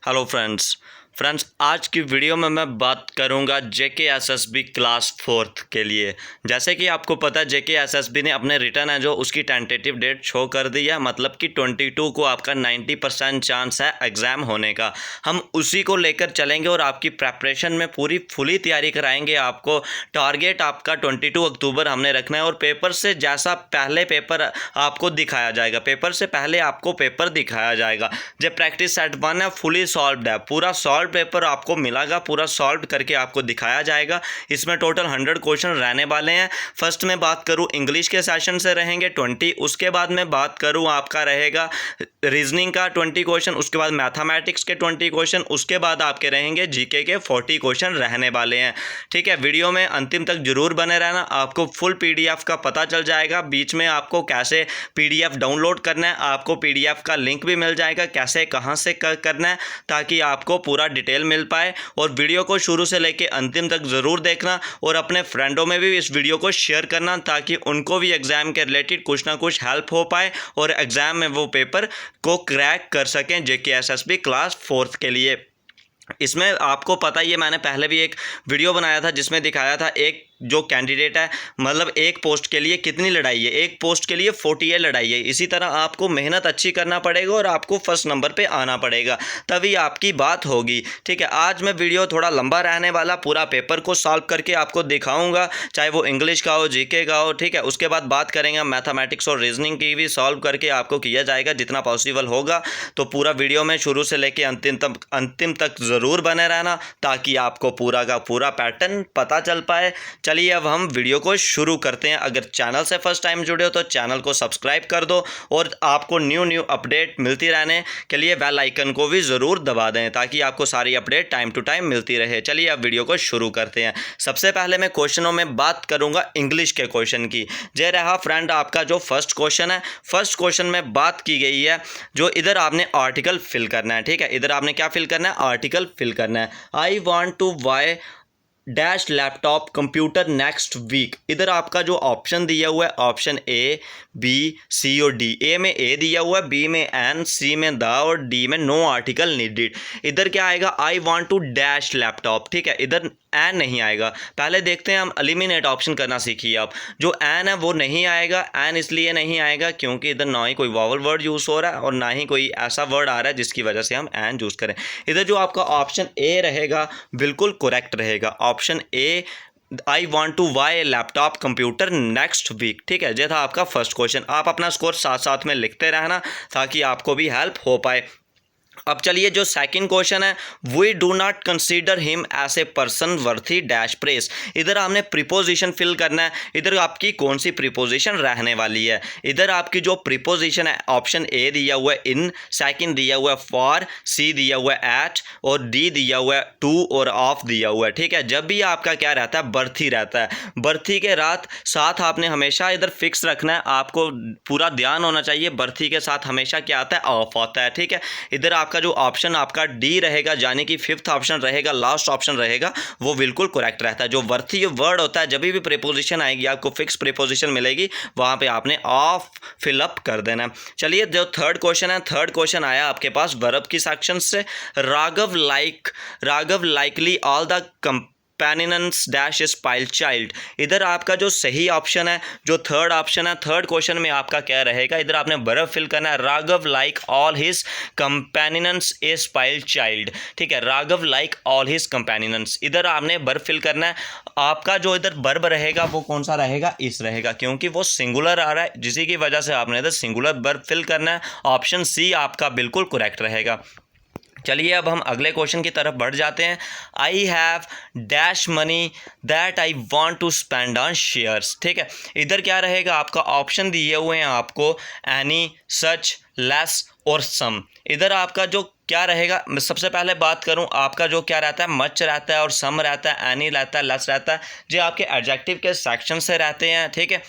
Hello friends आज की video में मैं बात करूंगा जेके एसएसबी क्लास 4th के लिए। जैसे कि आपको पता है जेके एसएसबी ने अपने रिटर्न है जो उसकी टेंटेटिव डेट शो कर दी है, मतलब कि 22 को आपका 90% चांस है एग्ज़ाम होने का। हम उसी को लेकर चलेंगे और आपकी प्रेपरेशन में पूरी फुली तैयारी कराएंगे। आपको टारगेट आपका 22 अक्टूबर हमने रखना है और पेपर से जैसा पहले पेपर आपको दिखाया जाएगा, पेपर से पहले आपको पेपर दिखाया जाएगा। जब प्रैक्टिस सेट 1 है फुली सॉल्व्ड है, पूरा सॉल्व पेपर आपको मिलेगा, पूरा सॉल्व करके आपको दिखाया जाएगा। इसमें टोटल 100 क्वेश्चन रहने वाले हैं। फर्स्ट में बात करूं इंग्लिश के सेशन से रहेंगे 20, उसके बाद में बात करूं आपका रहेगा रीजनिंग का 20 क्वेश्चन, उसके बाद मैथमेटिक्स के 20 क्वेश्चन, उसके बाद आपके रहेंगे जीके के 40 क्वेश्चन रहने वाले हैं। ठीक है, वीडियो में अंतिम तक जरूर बने रहना, आपको फुल पीडीएफ का पता चल जाएगा। बीच में आपको कैसे पीडीएफ डाउनलोड करना है, आपको पीडीएफ का लिंक भी मिल जाएगा, कैसे कहाँ से करना है, ताकि आपको पूरा डिटेल मिल पाए। और वीडियो को शुरू से लेके अंतिम तक ज़रूर देखना और अपने फ्रेंडों में भी इस वीडियो को शेयर करना, ताकि उनको भी एग्ज़ाम के रिलेटेड कुछ ना कुछ हेल्प हो पाए और एग्ज़ाम में वो पेपर को क्रैक कर सकें जेके एसएसबी क्लास 4th के लिए। इसमें आपको पता ही है, मैंने पहले भी एक वीडियो बनाया था जिसमें दिखाया था एक जो कैंडिडेट है, मतलब एक पोस्ट के लिए कितनी लड़ाई है, एक पोस्ट के लिए 48 लड़ाई है। इसी तरह आपको मेहनत अच्छी करना पड़ेगा और आपको फर्स्ट नंबर पे आना पड़ेगा, तभी आपकी बात होगी। ठीक है, आज मैं वीडियो थोड़ा लंबा रहने वाला, पूरा पेपर को सॉल्व करके आपको दिखाऊंगा, चाहे वो इंग्लिश का हो, जीके का हो। ठीक है, उसके बाद बात करेंगे मैथमेटिक्स और रीजनिंग की भी सॉल्व करके आपको किया जाएगा जितना पॉसिबल होगा। तो पूरा वीडियो में शुरू से लेके अंतिम तक ज़रूर बने रहना, ताकि आपको पूरा का पूरा पैटर्न पता चल पाए। चलिए अब हम वीडियो को शुरू करते हैं। अगर चैनल से फर्स्ट टाइम जुड़े हो तो चैनल को सब्सक्राइब कर दो और आपको न्यू अपडेट मिलती रहने के लिए बेल आइकन को भी ज़रूर दबा दें, ताकि आपको सारी अपडेट टाइम टू टाइम मिलती रहे। चलिए अब वीडियो को शुरू करते हैं। सबसे पहले मैं क्वेश्चनों में बात करूंगा इंग्लिश के क्वेश्चन की। जय रहा फ्रेंड, आपका जो फर्स्ट क्वेश्चन है, फर्स्ट क्वेश्चन में बात की गई है जो इधर आपने आर्टिकल फिल करना है। ठीक है, इधर आपने क्या फिल करना है, आर्टिकल फिल करना है। I want to buy dash laptop computer next week. इधर आपका जो ऑप्शन दिया हुआ है, ऑप्शन ए, बी, सी और डी। ए में ए दिया हुआ है, बी में एन, सी में द और डी में नो आर्टिकल नीडेड। इधर क्या आएगा, I want to dash laptop. ठीक है, इधर एन नहीं आएगा। पहले देखते हैं, हम एलिमिनेट ऑप्शन करना सीखिए आप। जो एन है वो नहीं आएगा। एन इसलिए नहीं आएगा क्योंकि इधर ना ही कोई वॉवल वर्ड यूज़ हो रहा है और ना ही कोई ऐसा वर्ड आ रहा है जिसकी वजह से हम एन यूज़ करें। इधर जो आपका ऑप्शन ए रहेगा बिल्कुल करेक्ट रहेगा, option A, I want to buy laptop computer next week. ठीक है, ये था आपका फर्स्ट क्वेश्चन। आप अपना स्कोर साथ साथ में लिखते रहना ताकि आपको भी हेल्प हो पाए। अब चलिए जो सेकंड क्वेश्चन है, we do not consider him as a person worthy dash press. इधर आपने प्रीपोजिशन फिल करना है। इधर आपकी कौन सी प्रीपोजिशन रहने वाली है, इधर आपकी जो प्रीपोजिशन है, ऑप्शन ए दिया हुआ है इन, सेकंड दिया हुआ है फॉर, सी दिया हुआ है एट और डी दिया हुआ है टू और ऑफ दिया हुआ है। ठीक है, जब भी आपका क्या रहता है, बर्थी रहता है, बर्थी के रात साथ आपने हमेशा इधर फिक्स रखना है। आपको पूरा ध्यान होना चाहिए, बर्थी के साथ हमेशा क्या आता है, ऑफ आता है। ठीक है, इधर आपका जो ऑप्शन आपका डी रहेगा, यानी कि फिफ्थ ऑप्शन रहेगा, लास्ट ऑप्शन रहेगा, वो बिल्कुल करेक्ट रहता है। जो वर्थी वर्ड होता है, जब भी प्रीपोजिशन आएगी आपको फिक्स प्रीपोजिशन मिलेगी, वहां पे आपने ऑफ फिलअप कर देना। चलिए जो थर्ड क्वेश्चन है, थर्ड क्वेश्चन आया आपके पास वर्ब की सेक्शन से। Raghav likely all the companions dash स्पाइल child. इधर आपका जो सही ऑप्शन है, जो थर्ड ऑप्शन है, थर्ड क्वेश्चन में आपका क्या रहेगा, इधर आपने वर्ब फिल करना है। Raghav like all his companions a spoil child. ठीक है, Raghav like all his companions, इधर आपने वर्ब फिल करना है। आपका जो इधर वर्ब रहेगा वो कौन सा रहेगा, इस रहेगा, क्योंकि वो सिंगुलर आ रहा है, जिसी की वजह से आपने इधर सिंगुलर वर्ब फिल करना है। ऑप्शन सी आपका बिल्कुल करेक्ट रहेगा। चलिए अब हम अगले क्वेश्चन की तरफ बढ़ जाते हैं। I have dash money that I want to spend on shares. ठीक है, इधर क्या रहेगा, आपका ऑप्शन दिए हुए हैं आपको एनी, सच, लेस और सम। इधर आपका जो क्या रहेगा, मैं सबसे पहले बात करूं, आपका जो क्या रहता है, मच रहता है और सम रहता है, एनी रहता है, लेस रहता है, जो आपके एडजेक्टिव के सेक्शन से रहते हैं। ठीक है,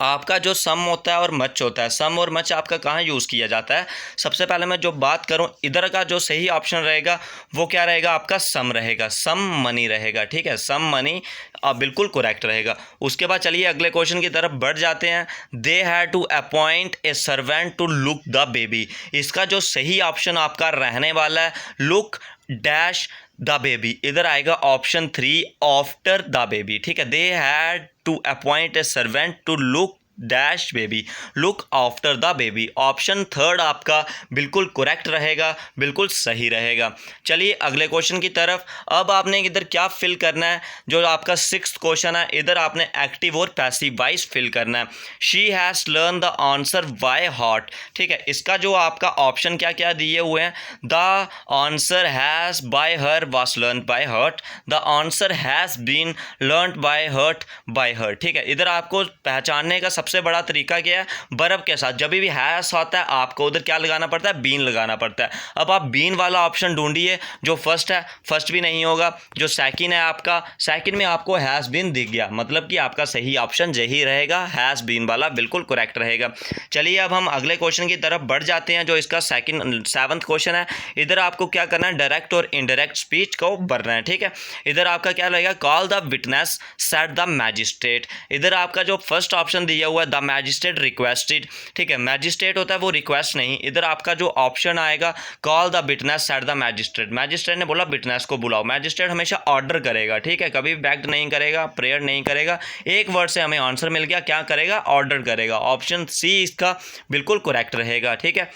आपका जो सम होता है और मच होता है, सम और मच आपका कहाँ यूज़ किया जाता है? सबसे पहले मैं जो बात करूँ, इधर का जो सही ऑप्शन रहेगा वो क्या रहेगा? आपका सम रहेगा, सम मनी रहेगा। ठीक है, सम मनी बिल्कुल करेक्ट रहेगा। उसके बाद चलिए अगले क्वेश्चन की तरफ बढ़ जाते हैं। They had to appoint a servant to look the baby. इसका जो सही ऑप्शन आपका रहने वाला है, लुक डैश द बेबी। इधर आएगा ऑप्शन 3 आफ्टर द बेबी। ठीक है, they had to appoint a servant to look dash baby, look after the baby. Option 3 आपका बिल्कुल करेक्ट रहेगा, बिल्कुल सही रहेगा। चलिए अगले क्वेश्चन की तरफ। अब आपने इधर क्या फिल करना है? जो आपका 6th क्वेश्चन है, इधर आपने एक्टिव और पैसिव वॉइस फिल करना है। She has learn the answer by heart. ठीक है, इसका जो आपका ऑप्शन क्या क्या दिए हुए हैं? The answer has by her was learn by heart, the answer has been learn by her. ठीक है, इधर आपको पहचानने का सबसे बड़ा तरीका क्या है? वर्ब के साथ जब भी हैज़ होता है आपको उधर क्या लगाना पड़ता है? बीन लगाना पड़ता है। अब आप बीन वाला ऑप्शन ढूंढिए। जो फर्स्ट है, फर्स्ट भी नहीं होगा। जो सेकंड है आपका, सेकंड में आपको हैज़ बीन दिख गया, मतलब कि आपका सही ऑप्शन यही रहेगा, हैज़ बीन वाला बिल्कुल करेक्ट रहेगा। चलिए अब हम अगले क्वेश्चन की तरफ बढ़ जाते हैं, जो इसका 7th क्वेश्चन है। इधर आपको क्या करना है? डायरेक्ट और इनडायरेक्ट स्पीच को भरना है। ठीक है, इधर आपका क्या रहेगा? Call the witness set the magistrate. इधर आपका जो फर्स्ट ऑप्शन दिया हुआ है, द मैजिस्ट्रेट रिक्वेस्टेड। ठीक है, मैजिस्ट्रेट होता है वो रिक्वेस्ट नहीं। इधर आपका जो ऑप्शन आएगा, call the witness set the magistrate. Magistrate ने बोला विटनेस को बुलाओ। मैजिस्ट्रेट हमेशा ऑर्डर करेगा। ठीक है, कभी बैक्ट नहीं करेगा, प्रेयर नहीं करेगा। एक वर्ड से हमें आंसर मिल गया, क्या करेगा? ऑर्डर करेगा। ऑप्शन सी इसका बिल्कुल करेक्ट रहेगा। ठीक है,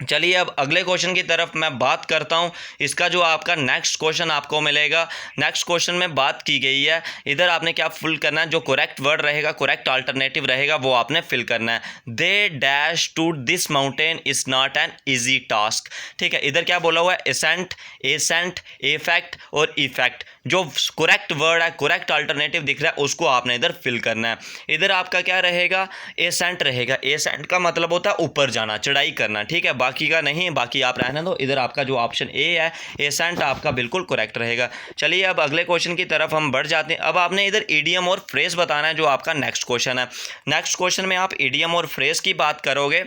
चलिए अब अगले क्वेश्चन की तरफ मैं बात करता हूं। इसका जो आपका नेक्स्ट क्वेश्चन आपको मिलेगा, नेक्स्ट क्वेश्चन में बात की गई है। इधर आपने क्या फिल करना है? जो करेक्ट वर्ड रहेगा, करेक्ट अल्टरनेटिव रहेगा, वो आपने फिल करना है। They dash to this mountain is not an easy task. ठीक है, इधर क्या बोला हुआ है? एसेंट, एसेंट, इफेक्ट और इफेक्ट। जो करेक्ट वर्ड है, करेक्ट अल्टरनेटिव दिख रहा है, उसको आपने इधर फिल करना है। इधर आपका क्या रहेगा? एसेंट रहेगा। एसेंट का मतलब होता है ऊपर जाना, चढ़ाई करना। ठीक है, बाकी का नहीं, बाकी आप रहने दो। इधर आपका जो ऑप्शन ए है, एसेंट, आपका बिल्कुल करेक्ट रहेगा। चलिए अब अगले क्वेश्चन की तरफ हम बढ़ जाते हैं। अब आपने इधर ईडियम और फ्रेज बताना है, जो आपका नेक्स्ट क्वेश्चन है। नेक्स्ट क्वेश्चन में आप ईडियम और फ्रेज की बात करोगे।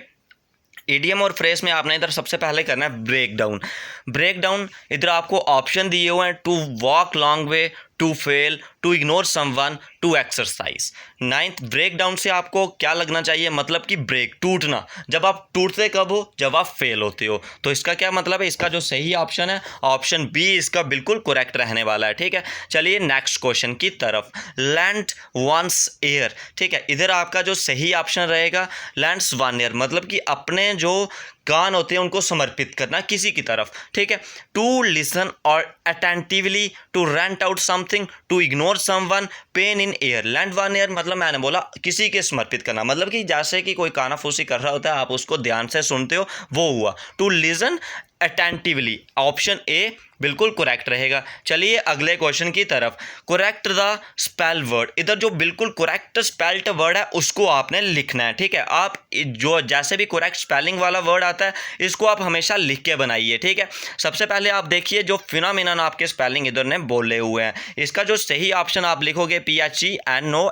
ईडियम और फ्रेज में आपने इधर सबसे पहले करना है ब्रेक डाउन। ब्रेक डाउन, इधर आपको ऑप्शन दिए हुए हैं, to walk long way, to fail, to ignore someone, to exercise. 9th, break down से आपको क्या लगना चाहिए? मतलब कि ब्रेक, टूटना। जब आप टूटते कब हो? जब आप फेल होते हो। तो इसका क्या मतलब है? इसका जो सही ऑप्शन है, ऑप्शन बी इसका बिल्कुल करेक्ट रहने वाला है। ठीक है, चलिए नेक्स्ट क्वेश्चन की तरफ। Lend one's ear. ठीक है, इधर आपका जो सही ऑप्शन रहेगा, लैंड्स वन ईयर, मतलब कि अपने जो कान होते हैं उनको समर्पित करना किसी की तरफ। ठीक है, टू लिसन और attentively, to rent out something, to ignore someone, pain in ear. Lend one ear मतलब मैंने बोला किसी के समर्पित करना, मतलब कि जैसे कि कोई कानाफूसी कर रहा होता है, आप उसको ध्यान से सुनते हो, वो हुआ। To listen attentively, option A बिल्कुल करेक्ट रहेगा। चलिए अगले क्वेश्चन की तरफ। Correct the spell word. इधर जो बिल्कुल करेक्ट स्पेल्ड वर्ड है उसको आपने लिखना है। ठीक है, आप जो जैसे भी करेक्ट स्पेलिंग वाला वर्ड आता है, इसको आप हमेशा लिख के बनाइए। ठीक है, सबसे पहले आप देखिए जो फिनोमिनन आपके स्पेलिंग इधर ने बोले हुए हैं, इसका जो सही ऑप्शन आप लिखोगे PHENOMENON,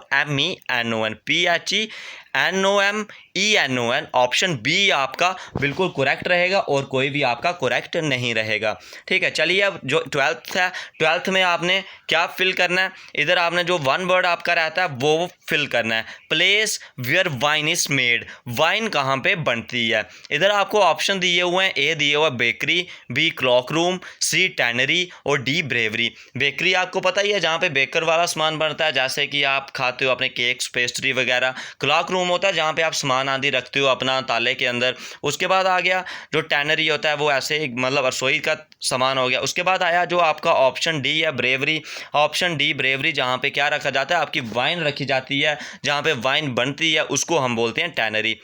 PHENOMENON। ऑप्शन बी आपका बिल्कुल करेक्ट रहेगा और कोई भी आपका करेक्ट नहीं रहेगा। ठीक है, चलिए अब जो 12th है, 12th में आपने क्या फिल करना है? इधर आपने जो वन वर्ड आपका रहता है वो फिल करना है। Place where wine is made. Wine कहाँ पे बनती है? इधर आपको ऑप्शन दिए हुए हैं, ए दिए हुआ बेकरी, बी क्लॉक रूम, सी टैनरी और डी ब्रेवरी। बेकरी आपको पता ही है, जहाँ पे बेकर वाला सामान बनता है, जैसे कि आप खाते हो अपने केक्स, पेस्ट्री वगैरह। क्लॉक रूम होता है जहाँ पे आप सामान आदि रखते हो अपना ताले के अंदर। उसके बाद आ गया जो टैनरी होता है, वो ऐसे मतलब रसोई का सामान हो गया। उसके बाद आया जो आपका ऑप्शन डी है, ब्रेवरी। ऑप्शन डी ब्रेवरी, जहाँ पे क्या रखा जाता है? आपकी वाइन रखी जाती है, जहाँ पे वाइन बनती है उसको हम बोलते हैं tannery.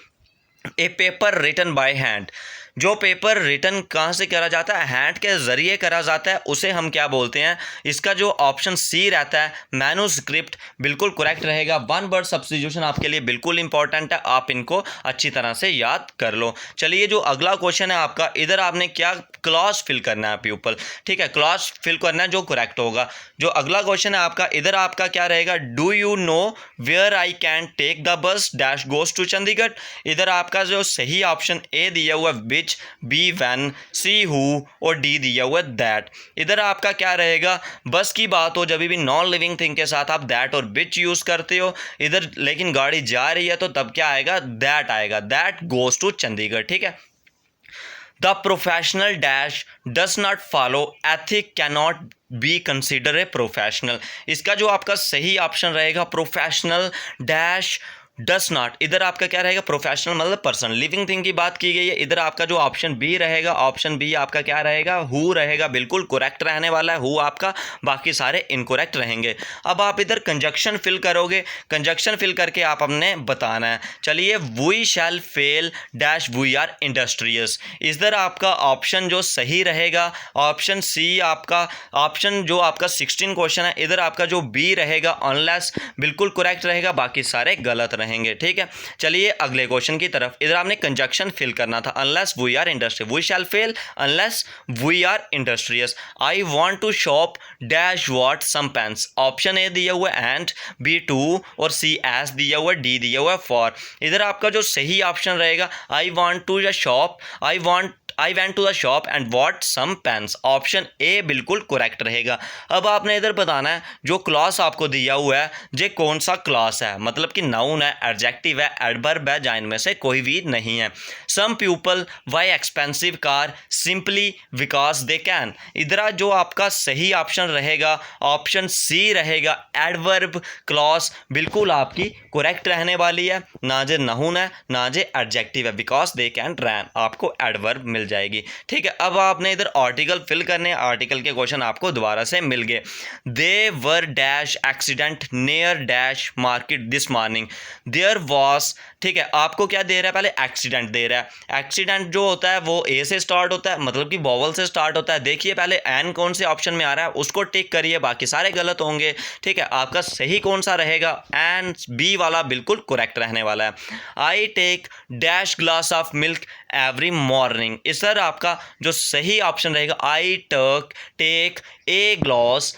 A paper written by hand, जो पेपर रिटन कहाँ से करा जाता है, हैंड के ज़रिए करा जाता है, उसे हम क्या बोलते हैं। इसका जो ऑप्शन सी रहता है मैन्युस्क्रिप्ट, बिल्कुल करेक्ट रहेगा। वन वर्ड सब्स्टिट्यूशन आपके लिए बिल्कुल इंपॉर्टेंट है, आप इनको अच्छी तरह से याद कर लो। चलिए जो अगला क्वेश्चन है आपका, इधर आपने क्या क्लॉज फिल करना है पीपल, ठीक है, क्लॉज फिल करना है जो करेक्ट होगा। जो अगला क्वेश्चन है आपका, इधर आपका क्या रहेगा, do you know where I can take the bus dash goes to Chandigarh. इधर आपका जो सही ऑप्शन ए दिया हुआ which, B van, C who और डी दिया हुआ दैट। इधर आपका क्या रहेगा, बस की बात हो जब भी नॉन लिविंग थिंग के साथ आप दैट और विच यूज़ करते हो इधर, लेकिन गाड़ी जा रही है तो तब क्या आएगा, दैट आएगा, दैट गोज टू चंडीगढ़, ठीक है। The professional dash does not follow ethic cannot be consider a professional. इसका जो आपका सही ऑप्शन रहेगा प्रोफेशनल डैश डस नॉट, इधर आपका क्या रहेगा, प्रोफेशनल मतलब पर्सन, लिविंग थिंग की बात की गई है। इधर आपका जो ऑप्शन बी रहेगा, ऑप्शन बी आपका क्या रहेगा, हु रहेगा, बिल्कुल करेक्ट रहने वाला है हु आपका, बाकी सारे इनकरेक्ट रहेंगे। अब आप इधर कंजक्शन फिल करोगे, कंजक्शन फिल करके आप हमने बताना है। चलिए we shall fail dash we are industrious. इधर आपका ऑप्शन जो सही रहेगा ऑप्शन सी आपका, ऑप्शन जो आपका 16 क्वेश्चन है इधर आपका जो बी रहेगा अनलेस, बिल्कुल करेक्ट रहेगा, बाकी सारे गलत रहेंगे, ठीक है। चलिए अगले क्वेश्चन की तरफ, इधर आपने कंजक्शन फिल करना था, unless we are industry, we shall fail unless we are industrious. I want to shop dash what some pens, option A दिया हुआ एंड, बी टू और सी एस दिया हुआ, डी दिया हुआ फॉर। इधर आपका जो सही ऑप्शन रहेगा I want to the shop, I went to the shop and what some pens, option A बिल्कुल करेक्ट रहेगा। अब आपने इधर बताना है जो क्लॉस आपको दिया हुआ है ये कौन सा क्लॉस है, मतलब कि नाउन है, एडजेक्टिव है, एडवर्ब है, या इनमें से कोई भी नहीं है। Some people buy expensive car simply because they can. इधर जो आपका सही ऑप्शन रहेगा ऑप्शन सी रहेगा, एडवर्ब क्लॉज बिल्कुल आपकी करेक्ट रहने वाली है, ना जे नाउन है ना जे एडजेक्टिव है, बिकॉज दे कैन रैन आपको एडवर्ब मिल जाएगी, ठीक है। अब आपने इधर आर्टिकल फिल करने, आर्टिकल के क्वेश्चन आपको दोबारा से मिल गए। They were dash accident near dash market this morning, there was, ठीक है, आपको क्या दे रहा है, पहले एक्सीडेंट दे रहा है। एक्सीडेंट जो होता है वो ए से स्टार्ट होता है, मतलब कि वॉवल से स्टार्ट होता है। देखिए पहले एन कौन से ऑप्शन में आ रहा है उसको टिक करिए, बाकी सारे गलत होंगे, ठीक है। आपका सही कौन सा रहेगा, एन बी वाला बिल्कुल करेक्ट रहने वाला है। I take dash glass of milk every morning, इस सर आपका जो सही ऑप्शन रहेगा I take a glass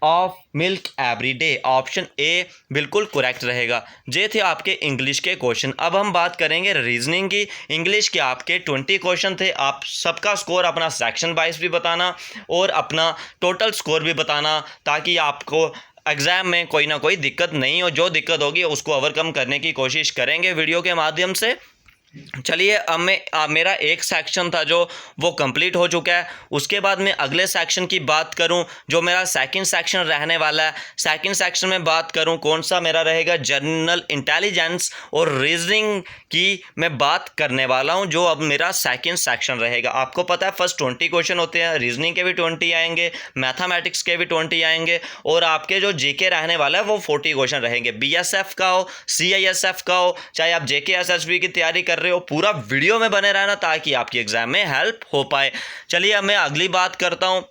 of milk every day, option A बिल्कुल करेक्ट रहेगा। ये थे आपके इंग्लिश के क्वेश्चन। अब हम बात करेंगे रीजनिंग की। इंग्लिश के आपके 20 क्वेश्चन थे, आप सबका स्कोर अपना सेक्शन वाइज भी बताना और अपना टोटल स्कोर भी बताना, ताकि आपको एग्ज़ाम में कोई ना कोई दिक्कत नहीं हो। जो दिक्कत होगी उसको ओवरकम करने की कोशिश करेंगे वीडियो के माध्यम से। चलिए अब मेरा एक सेक्शन था जो वो कंप्लीट हो चुका है। उसके बाद मैं अगले सेक्शन की बात करूं जो मेरा सेकंड सेक्शन रहने वाला है। सेकंड सेक्शन में बात करूं कौन सा मेरा रहेगा, जनरल इंटेलिजेंस और रीजनिंग की मैं बात करने वाला हूं, जो अब मेरा सेकंड सेक्शन रहेगा। आपको पता है फर्स्ट 20 क्वेश्चन होते हैं, रीजनिंग के भी 20 आएंगे, मैथमेटिक्स के भी 20 आएंगे, और आपके जो जीके रहने वाला है वो 40 क्वेश्चन रहेंगे। बीएसएफ का हो, सीआईएसएफ का हो, चाहे आप जेके एसएसबी की तैयारी कर रहे हो, पूरा वीडियो में बने रहना ताकि आपकी एग्जाम में हेल्प हो पाए। चलिए अब मैं अगली बात करता हूं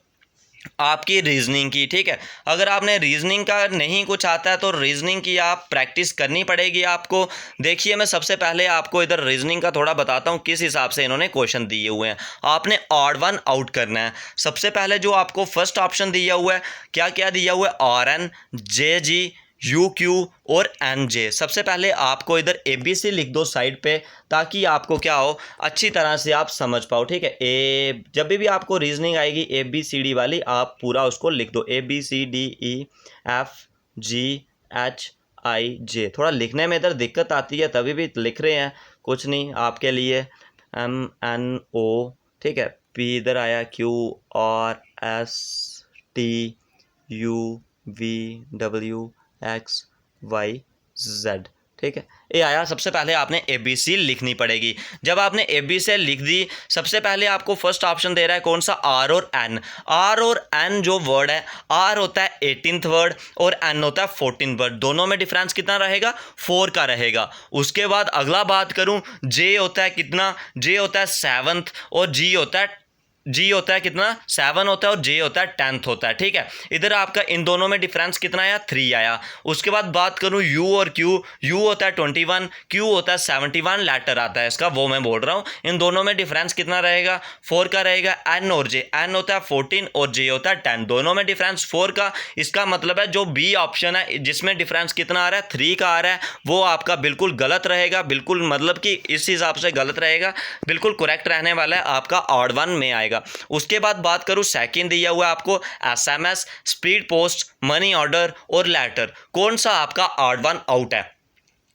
आपकी रीजनिंग की, ठीक है। अगर आपने रीजनिंग का नहीं कुछ आता है तो रीजनिंग की आप प्रैक्टिस करनी पड़ेगी आपको। देखिए मैं सबसे पहले आपको इधर रीजनिंग का थोड़ा बताता हूँ किस हिसाब से इन्होंने क्वेश्चन दिए हुए हैं। आपने ऑड वन आउट करना है। सबसे पहले जो आपको फर्स्ट ऑप्शन दिया हुआ है, क्या क्या दिया हुआ है, R N, J G, U Q और एन जे। सबसे पहले आपको इधर ए बी सी लिख दो साइड पे, ताकि आपको क्या हो, अच्छी तरह से आप समझ पाओ, ठीक है। ए जब भी आपको रीजनिंग आएगी ए बी सी डी वाली, आप पूरा उसको लिख दो, A B C D E F G H I J. थोड़ा लिखने में इधर दिक्कत आती है तभी भी लिख रहे हैं, कुछ नहीं आपके लिए। एम एन ओ, ठीक है, पी इधर आया, Q R S T U V W X Y Z, ठीक है, ये आया। सबसे पहले आपने ABC लिखनी पड़ेगी। जब आपने ABC लिख दी, सबसे पहले आपको फर्स्ट ऑप्शन दे रहा है कौन सा, R और N। R और N जो वर्ड है, R होता है 18th वर्ड और N होता है 14th वर्ड। दोनों में डिफरेंस कितना रहेगा, 4 का रहेगा। उसके बाद अगला बात करूं, J होता है कितना, J होता है 7th और G होता है कितना, 7 होता है और J होता है 10th होता है। ठीक है, इधर आपका इन दोनों में डिफरेंस कितना आया, 3 आया। उसके बाद बात करूं U और Q, U होता है 21, Q होता है 71 लेटर आता है इसका, वो मैं बोल रहा हूं। इन दोनों में डिफरेंस कितना रहेगा, 4 का रहेगा। N और J, N होता है 14 और J होता है 10, दोनों में डिफरेंस 4 का। इसका मतलब है जो B ऑप्शन है जिसमें डिफरेंस कितना आ रहा है, 3 का आ रहा है, वो आपका बिल्कुल गलत रहेगा। बिल्कुल मतलब कि इस हिसाब से गलत रहेगा, बिल्कुल करेक्ट रहने वाला है आपका ऑड वन में आएगा। उसके बाद बात करूं, सेकंड दिया हुआ है आपको SMS, speed post, money order और लेटर, कौन सा आपका ऑड वन आउट है।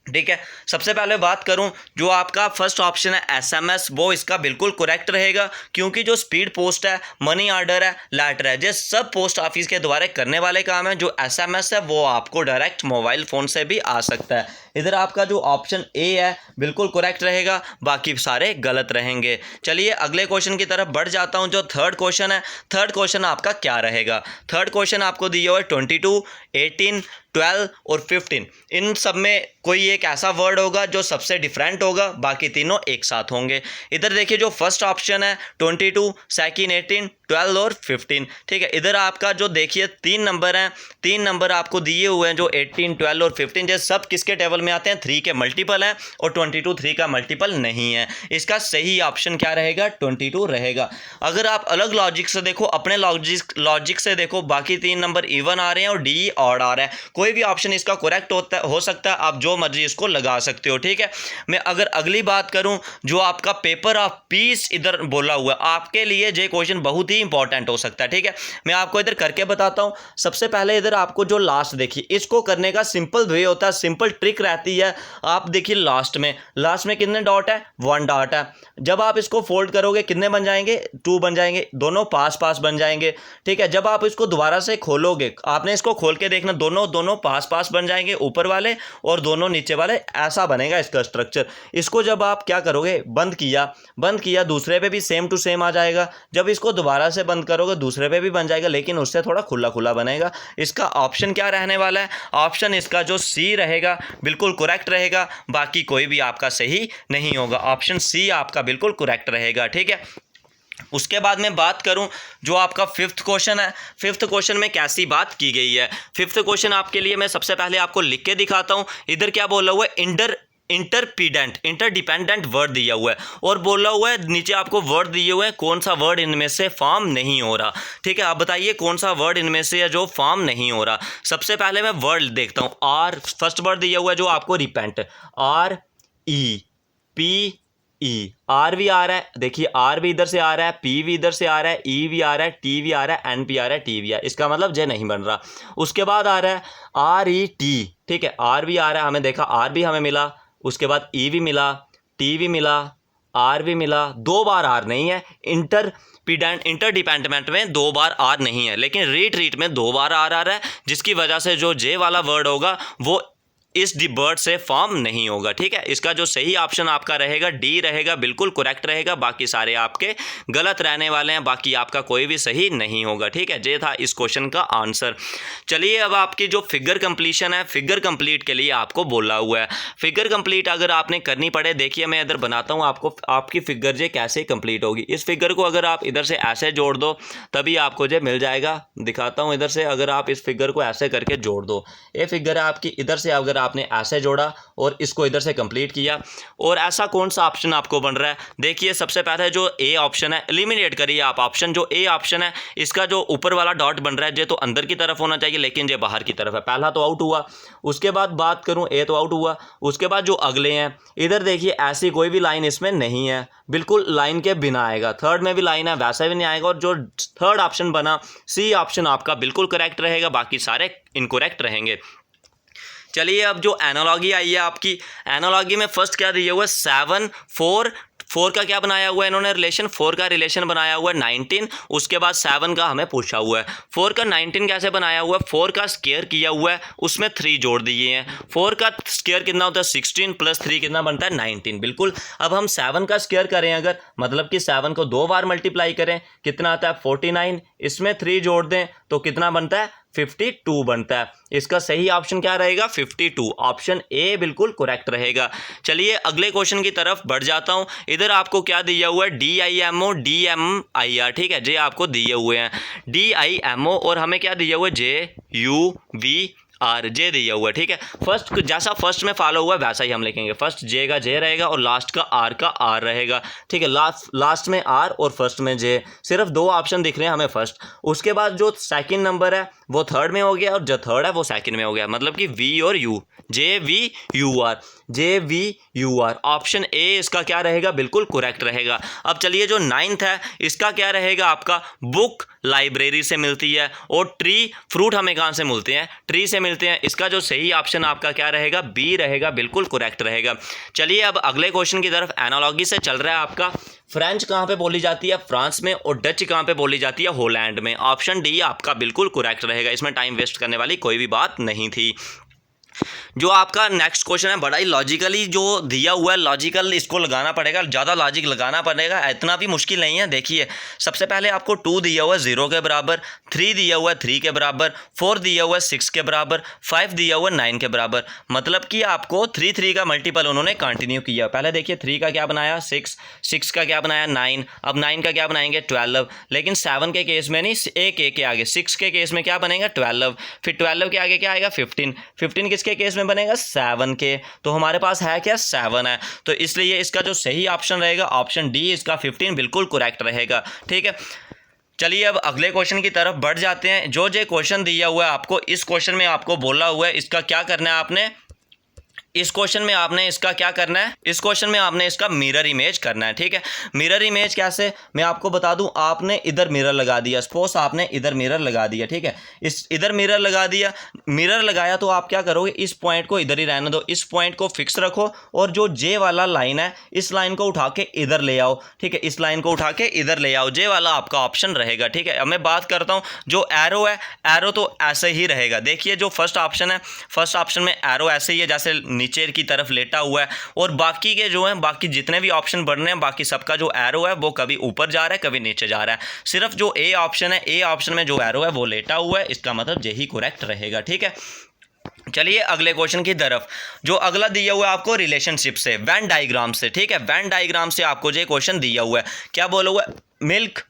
ठीक है, सबसे पहले बात करूं, जो आपका फर्स्ट ऑप्शन है SMS, वो इसका बिल्कुल करेक्ट रहेगा, क्योंकि जो स्पीड पोस्ट है, मनी ऑर्डर है, लेटर है, ये सब पोस्ट ऑफिस के द्वारा करने वाले काम है। जो SMS है वो आपको डायरेक्ट मोबाइल फ़ोन से भी आ सकता है। इधर आपका जो ऑप्शन A है बिल्कुल करेक्ट रहेगा, बाकी सारे गलत रहेंगे। चलिए अगले क्वेश्चन की तरफ बढ़ जाता हूं। जो थर्ड क्वेश्चन है, थर्ड क्वेश्चन आपका क्या रहेगा। थर्ड क्वेश्चन आपको दिया हुआ है 22, 18, 12 और 15। इन सब में कोई एक ऐसा वर्ड होगा जो सबसे डिफरेंट होगा, बाकी तीनों एक साथ होंगे। इधर देखिए जो फर्स्ट ऑप्शन है 22, सेकंड 18, 12 और 15। ठीक है, इधर आपका जो देखिए 3 नंबर हैं, 3 नंबर आपको दिए हुए हैं जो 18, 12 और 15, ये सब किसके टेबल में आते हैं, 3 के मल्टीपल हैं और 22 3 का मल्टीपल नहीं है। इसका सही ऑप्शन क्या रहेगा, 22 रहेगा। अगर आप अलग लॉजिक से देखो, अपने लॉजिक से देखो, बाकी 3 नंबर इवन आ रहे हैं और डी ऑड आ रहा है। कोई भी ऑप्शन इसका करेक्ट हो सकता है, आप जो मर्जी इसको लगा सकते हो। ठीक है, मैं अगर अगली बात करूं, जो आपका पेपर ऑफ पीस इधर बोला हुआ है, आपके लिए ये क्वेश्चन बहुत ही इंपॉर्टेंट हो सकता है। ठीक है, मैं आपको इधर करके बताता हूं। सबसे पहले इधर आपको जो लास्ट देखिए, इसको करने का सिंपल वे होता है, सिंपल ट्रिक रहती है। आप देखिए लास्ट में कितने डॉट है, 1 डॉट है। जब आप इसको फोल्ड करोगे कितने बन जाएंगे, 2 बन जाएंगे, दोनों पास पास बन जाएंगे। ठीक है, जब आप इसको दोबारा से खोलोगे, आपने इसको खोल के देखना, दोनों पास पास बन जाएंगे ऊपर वाले और दोनों नीचे वाले, ऐसा बनेगा इसका स्ट्रक्चर। इसको जब आप क्या करोगे, बंद किया, दूसरे पे भी सेम टू सेम आ जाएगा। जब इसको दोबारा से बंद करोगे दूसरे पे भी बन जाएगा, लेकिन उससे थोड़ा खुला खुला बनेगा। इसका ऑप्शन क्या रहने वाला है, ऑप्शन इसका जो C रहेगा बिल्कुल करेक्ट रहेगा, बाकी कोई भी आपका सही नहीं होगा। ऑप्शन C आपका बिल्कुल करेक्ट रहेगा। ठीक है, उसके बाद में बात करूं, जो आपका फिफ्थ क्वेश्चन है, फिफ्थ क्वेश्चन में कैसी बात की गई है। फिफ्थ क्वेश्चन आपके लिए मैं सबसे पहले आपको लिख के दिखाता हूं। इधर क्या बोला हुआ है, इंटरडिपेंडेंट वर्ड दिया हुआ है और बोला हुआ है नीचे आपको वर्ड दिए हुए हैं, कौन सा वर्ड इनमें से फॉर्म नहीं हो रहा। ठीक है, आप बताइए कौन सा वर्ड इनमें से है जो फॉर्म नहीं हो रहा। सबसे पहले मैं वर्ड देखता हूं, आर फर्स्ट वर्ड दिया हुआ है जो आपको रिपेंट, REPE, आर भी आ रहा है, देखिए आर भी इधर से आ रहा है, पी भी इधर से आ रहा है, ई भी आ रहा है, टी भी आ रहा है, एन भी आ रहा है, टी भी आ रहा है, इसका मतलब जे नहीं बन रहा। उसके बाद आ रहा है RET। ठीक है, आर भी आ रहा है, हमें देखा आर भी हमें मिला, उसके बाद ई भी मिला, टी भी मिला, आर भी मिला, 2 बार आर नहीं है। इंटरडिपेंडेंट में 2 बार आर नहीं है, लेकिन रीट में 2 बार आर आ रहा है, जिसकी वजह से जो जे वाला वर्ड होगा वो इस डी वर्ड से फॉर्म नहीं होगा। ठीक है, इसका जो सही ऑप्शन आपका रहेगा डी रहेगा, बिल्कुल करेक्ट रहेगा, बाकी सारे आपके गलत रहने वाले हैं, बाकी आपका कोई भी सही नहीं होगा। ठीक है, ये था इस क्वेश्चन का आंसर। चलिए अब आपकी जो फिगर कंप्लीशन है, फिगर कंप्लीट के लिए आपको बोला हुआ है। फिगर कंप्लीट अगर आपने करनी पड़े, देखिए मैं इधर बनाता हूँ आपको, आपकी फिगर जे कैसे कंप्लीट होगी। इस फिगर को अगर आप इधर से ऐसे जोड़ दो तभी आपको जे मिल जाएगा। दिखाता हूँ इधर से, अगर आप इस फिगर को ऐसे करके जोड़ दो, ये फिगर है आपकी। इधर से अगर आपने ऐसे जोड़ा और इसको इधर से कंप्लीट किया, और ऐसा कौन सा ऑप्शन आपको बन रहा है, देखिए सबसे पहले जो ए ऑप्शन है, एलिमिनेट करिए आप ऑप्शन। जो ए ऑप्शन है इसका जो ऊपर वाला डॉट बन रहा है ये तो अंदर की तरफ होना चाहिए, लेकिन ये बाहर की तरफ है, पहला तो आउट हुआ। उसके बाद बात करूं, ए तो आउट हुआ। उसके बाद जो अगले हैं, इधर देखिए ऐसी कोई भी लाइन इसमें नहीं है, बिल्कुल लाइन के बिना आएगा। थर्ड में भी लाइन है, वैसा भी नहीं आएगा। और जो थर्ड ऑप्शन बना, सी ऑप्शन आपका बिल्कुल करेक्ट रहेगा, बाकी सारे इनकरेक्ट रहेंगे। चलिए अब जो एनालॉजी आई है आपकी, एनालॉजी में फर्स्ट क्या दिया हुआ है, 7 4 4 का क्या बनाया हुआ है इन्होंने रिलेशन, 4 का रिलेशन बनाया हुआ है 19, उसके बाद 7 का हमें पूछा हुआ है। 4 का 19 कैसे बनाया हुआ है, 4 का स्क्वायर किया हुआ है, उसमें 3 जोड़ दिए हैं। 4 का स्क्वायर कितना होता है 16 प्लस 3 कितना बनता है 19, बिल्कुल। अब हम 7 का स्क्वायर करें अगर, मतलब कि 7 को 2 बार मल्टीप्लाई करें, कितना आता है 49, इसमें 3 जोड़ दें तो कितना बनता है 52 बनता है। इसका सही ऑप्शन क्या रहेगा 52, ऑप्शन ए बिल्कुल करेक्ट रहेगा। चलिए अगले क्वेश्चन की तरफ बढ़ जाता हूं। इधर आपको क्या दिया हुआ है DIMO DMIR, ठीक है, जे आपको दिए हुए हैं DIMO, और हमें क्या दिया हुआ है JUVR, जे दिया हुआ है, ठीक है। फर्स्ट जैसा फर्स्ट में फॉलो हुआ वैसा ही हम लिखेंगे, फर्स्ट जे का जे रहेगा और लास्ट का आर रहेगा, ठीक है। लास्ट में आर और फर्स्ट में जे, सिर्फ 2 ऑप्शन दिख रहे हैं हमें फर्स्ट। उसके बाद जो सेकंड नंबर है वो थर्ड में हो गया और जो थर्ड है वो सेकंड में हो गया, मतलब कि वी और यू, JVUR, ऑप्शन ए इसका क्या रहेगा बिल्कुल करेक्ट रहेगा। अब चलिए जो 9th है इसका क्या रहेगा आपका, बुक लाइब्रेरी से मिलती है, और ट्री फ्रूट हमें कहाँ से मिलते हैं, ट्री से मिलते हैं। इसका जो सही ऑप्शन आपका क्या रहेगा, बी रहेगा, बिल्कुल करेक्ट रहेगा। चलिए अब अगले क्वेश्चन की तरफ। एनालॉजी से चल रहा है आपका, फ्रेंच कहाँ पे बोली जाती है, फ्रांस में, और डच कहाँ पे बोली जाती है, हॉलैंड में। ऑप्शन डी आपका बिल्कुल करेक्ट रहेगा, इसमें टाइम वेस्ट करने वाली कोई भी बात नहीं थी। जो आपका नेक्स्ट क्वेश्चन है बड़ा ही लॉजिकली जो दिया हुआ है, लॉजिकल इसको लगाना पड़ेगा, ज़्यादा लॉजिक लगाना पड़ेगा, इतना भी मुश्किल नहीं है। देखिए सबसे पहले आपको 2 दिया हुआ है 0 के बराबर, 3 दिया हुआ है 3 के बराबर, 4 दिया हुआ है 6 के बराबर, 5 दिया हुआ है 9 के बराबर, मतलब कि आपको 3 का मल्टीपल उन्होंने कंटिन्यू किया। पहले देखिए 3 का क्या बनाया 6 का क्या बनाया 9, अब 9 का क्या बनाएंगे 12, लेकिन 7 के केस में नहीं, एक के आगे 6 के केस में क्या बनेगा 12, फिर 12 के आगे क्या आएगा 15 किसके केस में बनेगा 7 के, तो हमारे पास है क्या 7 है, तो इसलिए इसका जो सही ऑप्शन रहेगा ऑप्शन डी, इसका 15 बिल्कुल करेक्ट रहेगा, ठीक है। चलिए अब अगले क्वेश्चन की तरफ बढ़ जाते हैं। जो क्वेश्चन दिया हुआ है आपको, इस क्वेश्चन में आपको बोला हुआ है इसका क्या करना है आपने, इस क्वेश्चन में आपने इसका क्या करना है, इस क्वेश्चन में आपने इसका मिरर इमेज करना है, ठीक है। मिरर इमेज कैसे, मैं आपको बता दूं, आपने इधर मिरर लगा दिया, सपोज आपने इधर मिरर लगा दिया, ठीक है, इस इधर मिरर लगा दिया, मिरर लगाया तो आप क्या करोगे, इस पॉइंट को इधर ही रहने दो, इस पॉइंट को फिक्स रखो, और जो जे वाला लाइन है इस लाइन को उठा के इधर ले आओ, ठीक है, इस लाइन को उठा के इधर ले आओ, जे वाला आपका ऑप्शन रहेगा, ठीक है। अब मैं बात करता हूँ जो एरो है, एरो तो ऐसे ही रहेगा। देखिए जो फर्स्ट ऑप्शन है, फर्स्ट ऑप्शन में एरो ऐसे ही है जैसे नीचे की तरफ लेटा हुआ है, और बाकी के जो हैं, बाकी जितने भी ऑप्शन बढ़ रहे हैं, बाकी सबका जो एरो है वो कभी ऊपर जा रहा है कभी नीचे जा रहा है। सिर्फ जो ए ऑप्शन है, ए ऑप्शन में जो एरो है वो लेटा हुआ है, इसका मतलब यही करेक्ट रहेगा, ठीक है। चलिए अगले क्वेश्चन की तरफ। जो अगला दिया हुआ है आपको रिलेशनशिप से, वेन डायग्राम से, ठीक है, वेन डायग्राम से आपको जो क्वेश्चन दिया हुआ है, क्या बोला हुआ है, मिल्क,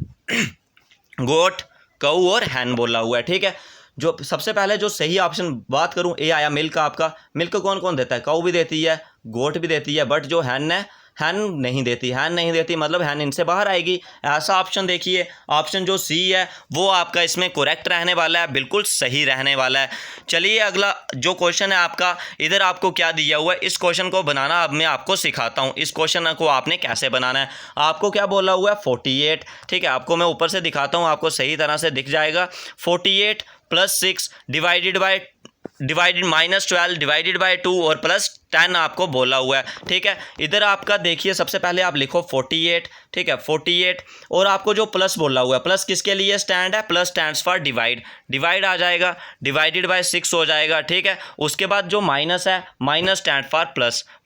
गोट, काऊ और हैन बोला हुआ है, ठीक है। जो सबसे पहले जो सही ऑप्शन बात करूं, ए आया मिल्क आपका, मिल्क कौन कौन देता है, काऊ भी देती है, गोट भी देती है, बट जो हैन है, हैन नहीं देती, मतलब हैन इनसे बाहर आएगी, ऐसा ऑप्शन देखिए। ऑप्शन जो सी है वो आपका इसमें करेक्ट रहने वाला है, बिल्कुल सही रहने वाला है। चलिए अगला जो क्वेश्चन है आपका, इधर आपको क्या दिया हुआ है, इस क्वेश्चन को बनाना अब मैं आपको सिखाता हूँ। इस क्वेश्चन को आपने कैसे बनाना है, आपको क्या बोला हुआ है 48, ठीक है, आपको मैं ऊपर से दिखाता हूँ, आपको सही तरह से दिख जाएगा। 48 + 6 डिवाइडेड -12 डिवाइडेड बाय 2 और +10 आपको बोला हुआ है, ठीक है। इधर आपका देखिए सबसे पहले आप लिखो 48, ठीक है, 48, और आपको जो प्लस बोला हुआ है, प्लस किसके लिए स्टैंड है, प्लस स्टैंड्स फॉर डिवाइड आ जाएगा, डिवाइडेड बाय 6 हो जाएगा, ठीक है। उसके बाद जो माइनस है, माइनस स्टैंड फॉर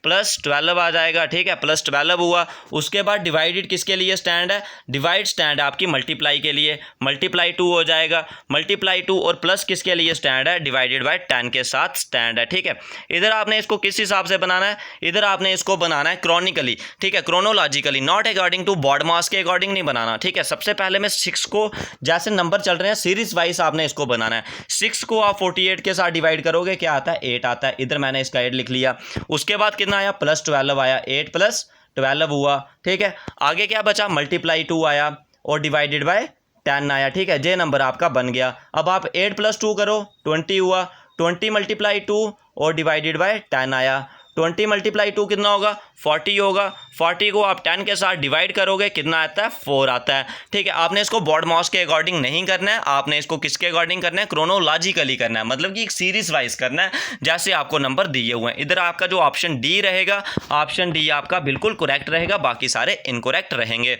+12 आ जाएगा, ठीक है, +12 हुआ। उसके बाद डिवाइडेड किसके लिए स्टैंड है, डिवाइड स्टैंड आपकी मल्टीप्लाई के लिए, ×2 हो जाएगा, ×2, और प्लस किसके लिए स्टैंड है, डिवाइडेड बाय 10 के साथ स्टैंड है, ठीक है। इधर आपने इसको किस हिसाब से बनाना है, इधर आपने इसको बनाना है क्रॉनिकली, ठीक है, chronologically, not according to bod mass के अकॉर्डिंग नहीं बनाना, ठीक है। सबसे पहले मैं 6 को, जैसे नंबर चल रहे हैं सीरीज वाइज आपने इसको बनाना है। 6 को आप 48 के साथ डिवाइड करोगे, क्या आता है 8 आता है, इधर मैंने इसका 8 लिख लिया। उसके बाद कितना आया, +12 आया, 8 + 12 हुआ, ठीक है। आगे क्या बचा, ×2 आया और डिवाइडेड बाय 10 आया, ठीक है, जे नंबर आपका बन गया। अब आप 8 + 2 करो, 20 हुआ, 20 × 2 और डिवाइडेड बाय 10 आया, 20 × 2 कितना होगा 40 होगा। 40 को आप 10 के साथ डिवाइड करोगे कितना आता है 4 आता है। ठीक है, आपने इसको बोर्ड माउस के अकॉर्डिंग नहीं करना है, आपने इसको किसके अकॉर्डिंग करना है क्रोनोलॉजिकली करना है, मतलब कि एक सीरीज वाइज करना है जैसे आपको नंबर दिए हुए हैं। इधर आपका जो ऑप्शन डी रहेगा, ऑप्शन डी आपका बिल्कुल करेक्ट रहेगा, बाकी सारे इनकरेक्ट रहेंगे।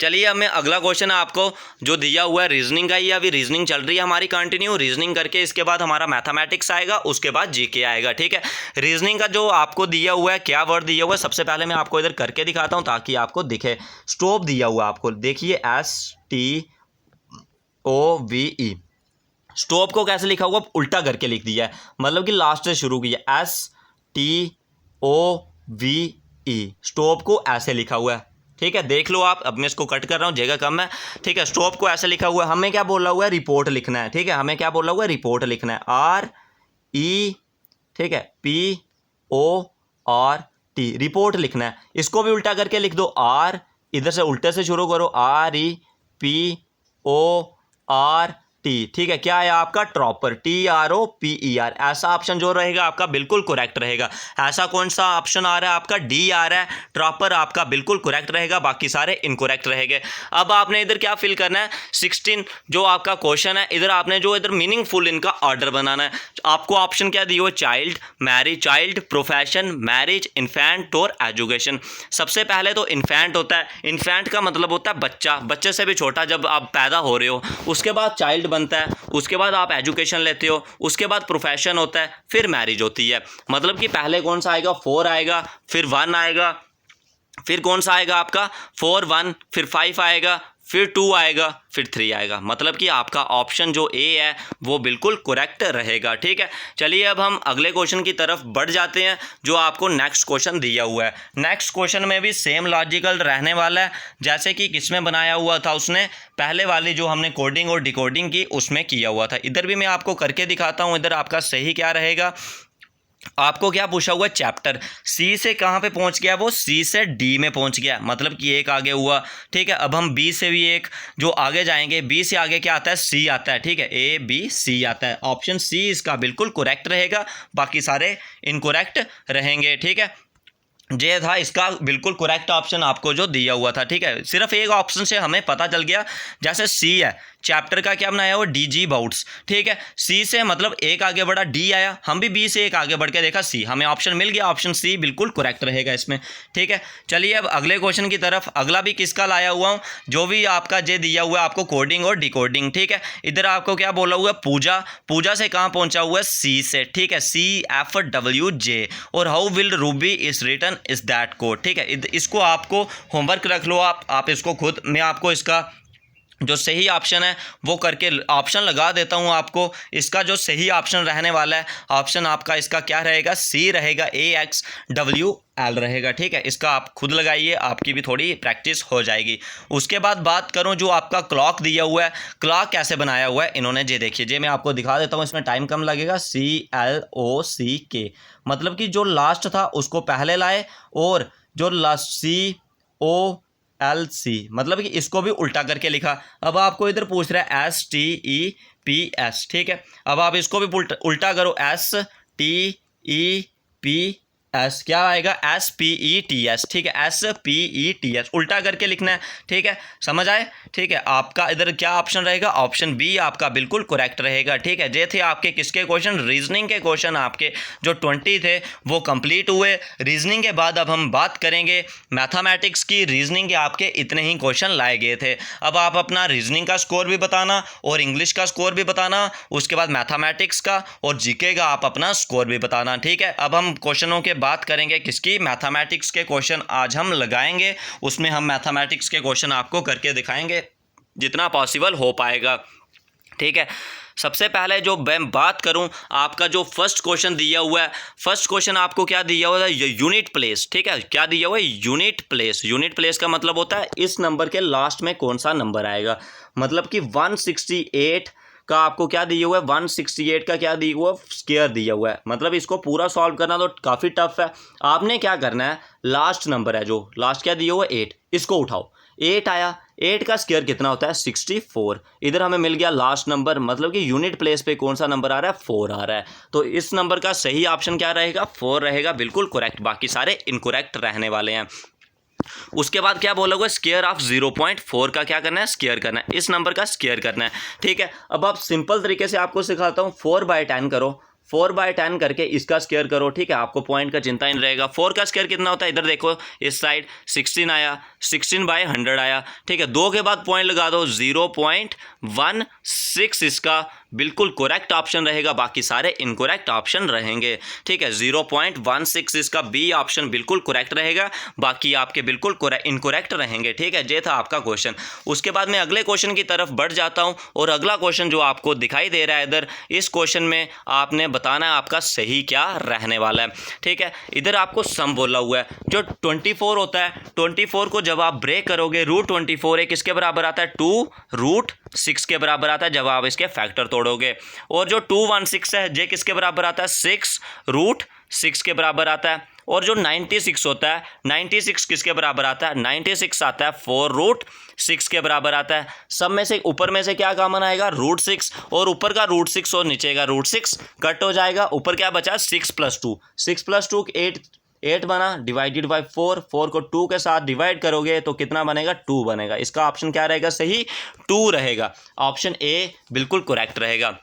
चलिए अब मैं अगला क्वेश्चन आपको जो दिया हुआ है रीजनिंग का ही, अभी रीजनिंग चल रही है हमारी कंटिन्यू। रीजनिंग करके इसके बाद हमारा मैथमेटिक्स आएगा, उसके बाद जीके आएगा। ठीक है, रीजनिंग का जो आपको दिया हुआ है क्या वर्ड दिया हुआ है, सबसे पहले मैं आपको इधर करके दिखाता हूं ताकि आपको दिखे। स्टॉप दिया हुआ है आपको, देखिए STOVE। स्टॉप को कैसे लिखा हुआ उल्टा करके लिख दिया है, मतलब कि लास्ट से शुरू किया STOVE। स्टॉप को ऐसे लिखा हुआ है। ठीक है, देख लो आप, अब मैं इसको कट कर रहा हूँ, जगह कम है। ठीक है, स्टॉप को ऐसे लिखा हुआ है। हमें क्या बोला हुआ है रिपोर्ट लिखना है। ठीक है, हमें क्या बोला हुआ है रिपोर्ट लिखना है, RE, ठीक है, PORT, रिपोर्ट लिखना है। इसको भी उल्टा करके लिख दो, R, इधर से उल्टे से शुरू करो, REPORT। ठीक है, क्या है आपका ट्रॉपर, TROPER। ऐसा ऑप्शन जो रहेगा आपका बिल्कुल करेक्ट रहेगा। ऐसा कौन सा ऑप्शन आ रहा है आपका, डी आ रहा है, ट्रॉपर आपका बिल्कुल करेक्ट रहेगा, बाकी सारे इनकरेक्ट रहेंगे। अब आपने इधर क्या फिल करना है 16 जो आपका क्वेश्चन है, इधर आपने जो इधर मीनिंगफुल इनका ऑर्डर बनाना है। आपको ऑप्शन क्या दिए हुए, child, marriage, child, profession, marriage, infant और एजुकेशन। सबसे पहले तो इन्फेंट होता है, इन्फेंट का मतलब होता है बच्चा, बच्चे से भी छोटा जब आप पैदा हो रहे हो। उसके बाद चाइल्ड बनता है, उसके बाद आप एजुकेशन लेते हो, उसके बाद प्रोफेशन होता है, फिर मैरिज होती है। मतलब कि पहले कौन सा आएगा 4 आएगा, फिर 1 आएगा, फिर कौन सा आएगा आपका 4 1, फिर 5 आएगा, फिर 2 आएगा, फिर 3 आएगा। मतलब कि आपका ऑप्शन जो ए है वो बिल्कुल करेक्ट रहेगा। ठीक है, चलिए अब हम अगले क्वेश्चन की तरफ बढ़ जाते हैं जो आपको नेक्स्ट क्वेश्चन दिया हुआ है। नेक्स्ट क्वेश्चन में भी सेम लॉजिकल रहने वाला है जैसे कि किसमें बनाया हुआ था, उसने पहले वाली जो हमने कोडिंग और डिकोडिंग की उसमें किया हुआ था। इधर भी मैं आपको करके दिखाता हूँ। इधर आपका सही क्या रहेगा, आपको क्या पूछा हुआ चैप्टर सी से कहाँ पे पहुँच गया, वो सी से डी में पहुँच गया, मतलब कि एक आगे हुआ। ठीक है, अब हम बी से भी एक जो आगे जाएंगे, बी से आगे क्या आता है सी आता है। ठीक है, ABC आता है। ऑप्शन सी इसका बिल्कुल करेक्ट रहेगा, बाकी सारे इनकरेक्ट रहेंगे। ठीक है, ये था इसका बिल्कुल करेक्ट ऑप्शन आपको जो दिया हुआ था। ठीक है, सिर्फ एक ऑप्शन से हमें पता चल गया, जैसे सी है चैप्टर का क्या बनाया हुआ DG बाउट्स। ठीक है, सी से मतलब एक आगे बढ़ा डी आया, हम भी बी से एक आगे बढ़ के देखा सी, हमें ऑप्शन मिल गया, ऑप्शन सी बिल्कुल करेक्ट रहेगा इसमें। ठीक है, चलिए अब अगले क्वेश्चन की तरफ। अगला भी किसका लाया हुआ हूँ, जो भी आपका जे दिया हुआ है आपको कोडिंग और डिकोडिंग। ठीक है, इधर आपको क्या बोला हुआ है पूजा, पूजा से कहाँ पहुंचा हुआ है सी से। ठीक है, CFWJ और how will ruby is written is that code. ठीक है, इसको आपको होमवर्क रख लो आप इसको खुद, मैं आपको इसका जो सही ऑप्शन है वो करके ऑप्शन लगा देता हूं आपको। इसका जो सही ऑप्शन रहने वाला है, ऑप्शन आपका इसका क्या रहेगा, सी रहेगा, AXWL रहेगा। ठीक है, इसका आप खुद लगाइए, आपकी भी थोड़ी प्रैक्टिस हो जाएगी। उसके बाद बात करूं जो आपका क्लॉक दिया हुआ है, क्लॉक कैसे बनाया हुआ है इन्होंने, ये देखिए, ये मैं आपको दिखा देता हूं, इसमें टाइम कम लगेगा। CLOCK मतलब कि जो लास्ट था उसको पहले लाए, और जो लास्ट COLC मतलब कि इसको भी उल्टा करके लिखा। अब आपको इधर पूछ रहा है STEPS। ठीक है, अब आप इसको भी उल्टा करो, STEPS, क्या आएगा SPETS। ठीक है, SPETS उल्टा करके लिखना है। ठीक है, समझ आए। ठीक है, आपका इधर क्या ऑप्शन रहेगा, ऑप्शन बी आपका बिल्कुल करेक्ट रहेगा। ठीक है, ये थे आपके किसके क्वेश्चन, रीजनिंग के क्वेश्चन। आपके जो 20 थे वो कंप्लीट हुए। रीजनिंग के बाद अब हम बात करेंगे मैथमेटिक्स की। रीजनिंग के आपके इतने ही क्वेश्चन लाए गए थे। अब आप अपना रीजनिंग का स्कोर भी बताना और इंग्लिश का स्कोर भी बताना, उसके बाद मैथमेटिक्स का और जीके का आप अपना स्कोर भी बताना। ठीक है, अब हम क्वेश्चनों के बात करेंगे किसकी, मैथमेटिक्स के क्वेश्चन आज हम लगाएंगे। उसमें हम मैथमेटिक्स के क्वेश्चन आपको करके दिखाएंगे जितना पॉसिबल हो पाएगा। ठीक है, सबसे पहले जो मैं बात करूं, आपका जो फर्स्ट क्वेश्चन दिया हुआ है, फर्स्ट क्वेश्चन आपको क्या दिया हुआ है, यूनिट प्लेस। ठीक है, क्या दिया हुआ है यूनिट प्लेस। यूनिट प्लेस का मतलब होता है इस नंबर के लास्ट में कौन सा नंबर आएगा। मतलब कि 168 का आपको क्या दिया हुआ है, 168 का क्या दिया हुआ है, स्क्वायर दिया हुआ है। मतलब इसको पूरा सॉल्व करना तो काफ़ी टफ है। आपने क्या करना है, लास्ट नंबर है जो लास्ट क्या दिया हुआ है 8, इसको उठाओ। 8 आया, 8 का स्क्वायर कितना होता है 64। इधर हमें मिल गया लास्ट नंबर, मतलब कि यूनिट प्लेस पे कौन सा नंबर आ रहा है 4 आ रहा है। तो इस नंबर का सही ऑप्शन क्या रहेगा 4 रहेगा, बिल्कुल करेक्ट, बाकी सारे इनकरेक्ट रहने वाले हैं। उसके बाद क्या बोला हुआ स्क्वायर ऑफ 0.4 का क्या करना है स्क्वायर करना है, इस नंबर का स्क्वायर करना है। ठीक है, अब आप सिंपल तरीके से आपको सिखाता हूँ, 4/10 करो, 4/10 करके इसका स्क्वायर करो। ठीक है, आपको पॉइंट का चिंता ही नहीं रहेगा। 4 का स्क्वायर कितना होता है, इधर देखो इस साइड 16 आया, 16/100 आया। ठीक है, 2 के बाद पॉइंट लगा दो, 0.16 इसका बिल्कुल करेक्ट ऑप्शन रहेगा, बाकी सारे इनकरेक्ट ऑप्शन रहेंगे। ठीक है, 0.16 इसका बी ऑप्शन बिल्कुल करेक्ट रहेगा, बाकी आपके बिल्कुल इनकरेक्ट रहेंगे। ठीक है, ये था आपका क्वेश्चन। उसके बाद मैं अगले क्वेश्चन की तरफ बढ़ जाता हूं, और अगला क्वेश्चन जो आपको दिखाई दे रहा है इधर, इस क्वेश्चन में आपने बताना है आपका सही क्या रहने वाला है। ठीक है, इधर आपको सम बोला हुआ है, जो 24 होता है, 24 को जब आप ब्रेक करोगे, √24 एक किसके बराबर आता है 2√6 के बराबर आता है जब आप इसके फैक्टर तोड़ोगे। और जो 216 है ये किसके बराबर आता है 6√6 के बराबर आता है। और जो 96 होता है, 96 किसके बराबर आता है 96 आता है 4√6 के बराबर आता है। सब में से ऊपर में से क्या कॉमन आएगा √6, और ऊपर का √6 और नीचे का √6 कट हो जाएगा, ऊपर क्या बचा 6 + 2, 6 + 2 8 बना, डिवाइडेड बाय 4, 4 को 2 के साथ डिवाइड करोगे तो कितना बनेगा 2 बनेगा। इसका ऑप्शन क्या रहेगा सही 2 रहेगा, ऑप्शन ए बिल्कुल करेक्ट रहेगा।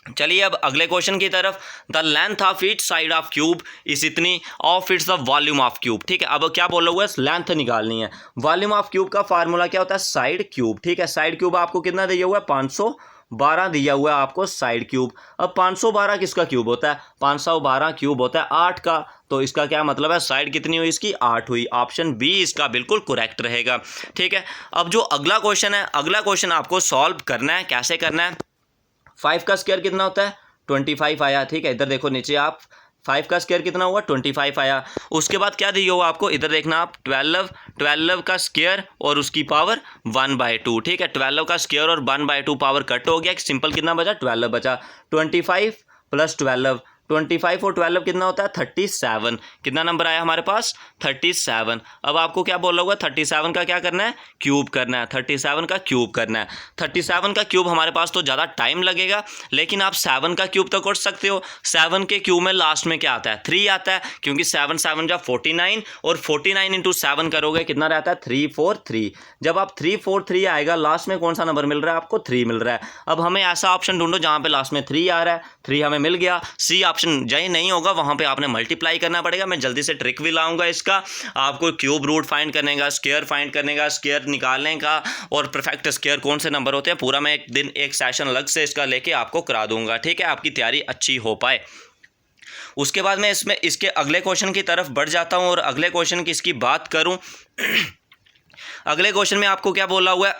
चलिए अब अगले क्वेश्चन की तरफ, the length of each side of cube इस इतनी of its the volume of cube. ठीक है, अब क्या बोला हुआ है लेंथ निकालनी है। वॉल्यूम ऑफ क्यूब का फार्मूला क्या होता है साइड क्यूब। ठीक है, साइड क्यूब आपको कितना दिया हुआ है 512 दिया हुआ है आपको साइड क्यूब। अब 512 किसका क्यूब होता है 512 क्यूब होता है 8 का, तो इसका क्या मतलब है साइड कितनी हुई इसकी 8 हुई, ऑप्शन बी इसका बिल्कुल करेक्ट रहेगा। ठीक है, अब जो अगला क्वेश्चन है, अगला क्वेश्चन आपको सॉल्व करना है, कैसे करना है 5 का स्क्वायर कितना होता है 25 आया। ठीक है, इधर देखो नीचे आप 5 का स्क्वायर कितना हुआ 25 आया। उसके बाद क्या दिया हुआ आपको, इधर देखना आप 12 का स्क्वायर और उसकी पावर 1/2। ठीक है, 12 का स्क्वायर और 1/2 पावर कट हो गया, सिंपल कितना बचा 12 बचा। 25 + 12, 25 और 12 कितना होता है 37। कितना नंबर आया हमारे पास 37। अब आपको क्या बोला हुआ 37 का क्या करना है क्यूब करना है, 37 का क्यूब करना है। 37 का क्यूब हमारे पास तो ज़्यादा टाइम लगेगा, लेकिन आप 7 का क्यूब तो कर सकते हो। 7 के क्यूब में लास्ट में क्या आता है 3 आता है, क्योंकि 7 7 जा 49, और 49 × 7 करोगे कितना रहता है 343। जब आप 343 आएगा लास्ट में कौन सा नंबर मिल रहा है आपको 3 मिल रहा है। अब हमें ऐसा ऑप्शन ढूंढो जहाँ पे लास्ट में 3 आ रहा है, 3 हमें मिल गया। सी ऑप्शन जहीं नहीं होगा वहां पे आपने मल्टीप्लाई करना पड़ेगा। मैं जल्दी से ट्रिक भी लाऊंगा इसका, आपको क्यूब रूट फाइंड करने का, स्क्वायर फाइंड करने का, स्क्वायर निकालने का, और परफेक्ट स्क्वायर कौन से नंबर होते हैं पूरा मैं एक दिन एक सेशन अलग से इसका लेके आपको करा दूंगा। ठीक है, आपकी तैयारी अच्छी हो पाए। उसके बाद मैं इसके अगले क्वेश्चन की तरफ बढ़ जाता हूं, और अगले क्वेश्चन की इसकी बात करूं अगले क्वेश्चन में आपको क्या बोला हुआ है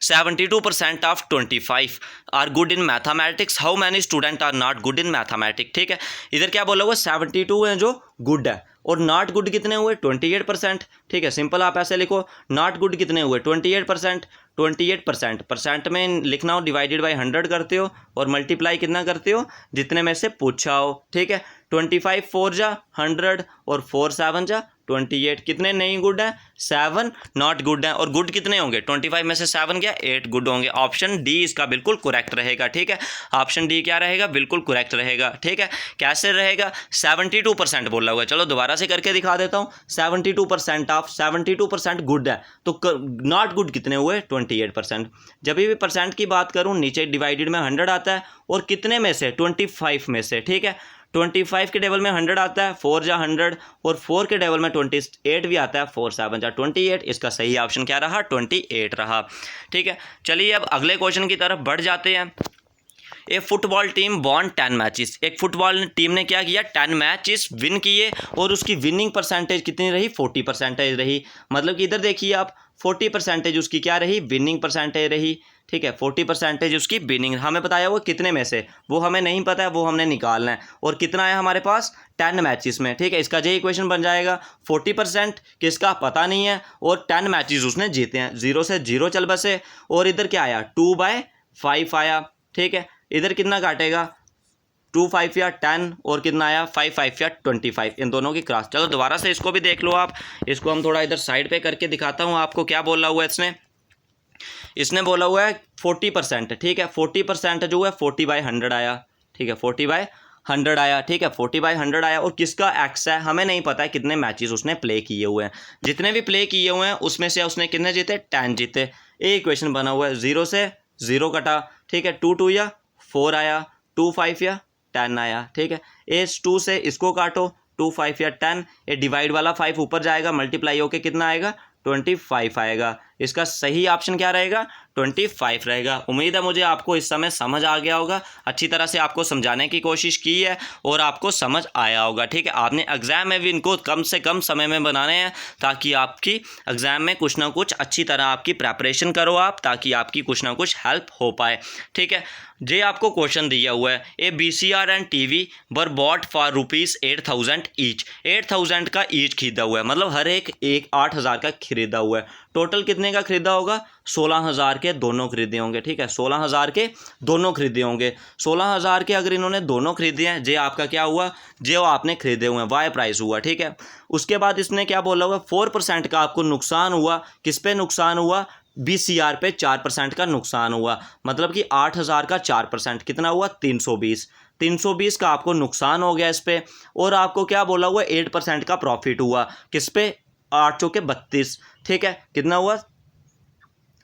72% of 25 are good in mathematics, how many student are not good in mathematics. ठीक है, इधर क्या बोला हुआ 72 है जो गुड है, और नॉट गुड कितने हुए 28%। ठीक है, सिंपल आप ऐसे लिखो, नॉट गुड कितने हुए 28%। 28% परसेंट में लिखना हो, डिवाइडेड बाय 100 करते हो, और मल्टीप्लाई कितना करते हो जितने में से पूछा हो। ठीक है, 25 4 जा 100 और 4 7 जा 28। कितने नहीं गुड है 7 नॉट गुड है, और गुड कितने होंगे 25 में से 7 गया 8 गुड होंगे। ऑप्शन डी इसका बिल्कुल करेक्ट रहेगा। ठीक है, ऑप्शन डी क्या रहेगा बिल्कुल करेक्ट रहेगा। ठीक है, कैसे रहेगा 72% बोला हुआ है, चलो दोबारा से करके दिखा देता हूँ। 72% ऑफ 72% गुड है, तो नॉट गुड कितने हुए 28%। जब भी परसेंट की बात करूँ नीचे डिवाइडेड में 100 आता है, और कितने में से 25 में से। ठीक है, 25 के टेबल में 100 आता है, 4 जा 100, और 4 के टेबल में 28 भी आता है, 4 7 जा 28। इसका सही ऑप्शन क्या रहा 28 रहा। ठीक है, चलिए अब अगले क्वेश्चन की तरफ बढ़ जाते हैं। ए फुटबॉल टीम वॉन 10 मैचेस, एक फुटबॉल टीम ने क्या किया 10 मैचेस विन किए, और उसकी विनिंग परसेंटेज कितनी रही 40% रही। मतलब कि इधर देखिए आप 40% उसकी क्या रही विनिंग परसेंटेज रही। ठीक है, 40% उसकी विनिंग, हमें बताया वो कितने में से वो हमें नहीं पता है, वो हमने निकालना है। और कितना है हमारे पास 10 मैचेस में। ठीक है, इसका यही क्वेश्चन बन जाएगा 40% किसका पता नहीं है, और 10 मैचेस उसने जीते हैं, 0 से 0 चल बसे, और इधर क्या आया 2/5 आया। ठीक है, इधर कितना काटेगा 25 या 10 और कितना आया 55 या 25, इन दोनों की क्रॉस। चलो दोबारा से इसको भी देख लो आप, इसको हम थोड़ा इधर साइड पे करके दिखाता हूँ आपको। क्या बोला हुआ है इसने बोला हुआ है 40%, ठीक है। 40% जो है 40/100 आया, ठीक है, 40/100 आया, ठीक है, 40/100 आया। और किसका एक्स है हमें नहीं पता है, कितने मैचेस उसने प्ले किए हुए हैं। जितने भी प्ले किए हुए हैं उसमें से उसने कितने जीते, 10 जीते। एक इक्वेशन बना हुआ है, 0 से 0 कटा, ठीक है, 2 2 या 4 आया, 2 5 या 10 आया, ठीक है। इस 2 से इसको काटो, 2 5 या 10, ये डिवाइड वाला 5 ऊपर जाएगा, मल्टीप्लाई होके कितना आएगा, 25 आएगा। इसका सही ऑप्शन क्या रहेगा, 25 रहेगा। उम्मीद है मुझे आपको इस समय समझ आ गया होगा, अच्छी तरह से आपको समझाने की कोशिश की है और आपको समझ आया होगा, ठीक है। आपने एग्ज़ाम में भी इनको कम से कम समय में बनाने हैं ताकि आपकी एग्ज़ाम में कुछ ना कुछ अच्छी तरह आपकी प्रेपरेशन करो आप, ताकि आपकी कुछ ना कुछ हेल्प हो पाए, ठीक है। जे आपको क्वेश्चन दिया हुआ है, a VCR and TV were bought for ₹8,000 each. 8,000 का ईच खरीदा हुआ है, मतलब हर एक 8,000 का खरीदा हुआ है। टोटल कितने का खरीदा होगा, 16,000 के दोनों खरीदे होंगे, ठीक है, 16,000 के दोनों खरीदे होंगे। 16,000 के अगर इन्होंने दोनों खरीदे हैं, जे आपका क्या हुआ, जो आपने खरीदे हुए हैं वाई प्राइस हुआ, ठीक है। उसके बाद इसने क्या बोला हुआ, 4% का आपको नुकसान हुआ। किस पे नुकसान हुआ, VCR पे 4% का नुकसान हुआ। मतलब कि 8,000 का 4% कितना हुआ, 320 का आपको नुकसान हो गया इस पे। और आपको क्या बोला हुआ, 8% का प्रॉफिट हुआ। किस पे, 8 चौके 32, ठीक है, कितना हुआ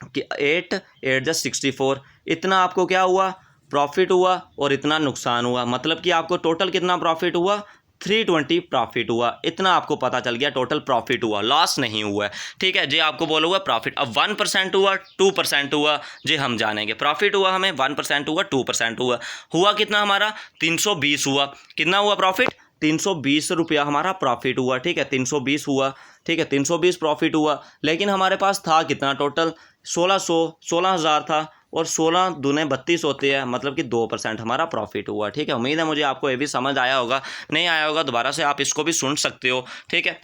कि 8 8 जा 64, इतना आपको क्या हुआ, प्रॉफिट हुआ और इतना नुकसान हुआ। मतलब कि आपको टोटल कितना प्रॉफिट हुआ, 320 प्रॉफिट हुआ। इतना आपको पता चल गया टोटल प्रॉफिट हुआ, लॉस नहीं हुआ है, ठीक है। जे आपको बोला हुआ प्रॉफिट। अब 1% हुआ, 2% हुआ, जे हम जानेंगे। प्रॉफिट हुआ हमें 1% हुआ, 2% हुआ कितना हमारा, 320 हुआ। कितना हुआ प्रॉफिट, 320 रुपया हमारा प्रॉफिट हुआ, ठीक है, 320 हुआ, ठीक है, 320 प्रॉफिट हुआ। लेकिन हमारे पास था कितना टोटल, 16,000 था, और 16 दूने 32 होते हैं, मतलब कि 2% हमारा प्रॉफिट हुआ, ठीक है। उम्मीद है मुझे आपको ये भी समझ आया होगा, नहीं आया होगा दोबारा से आप इसको भी सुन सकते हो, ठीक है।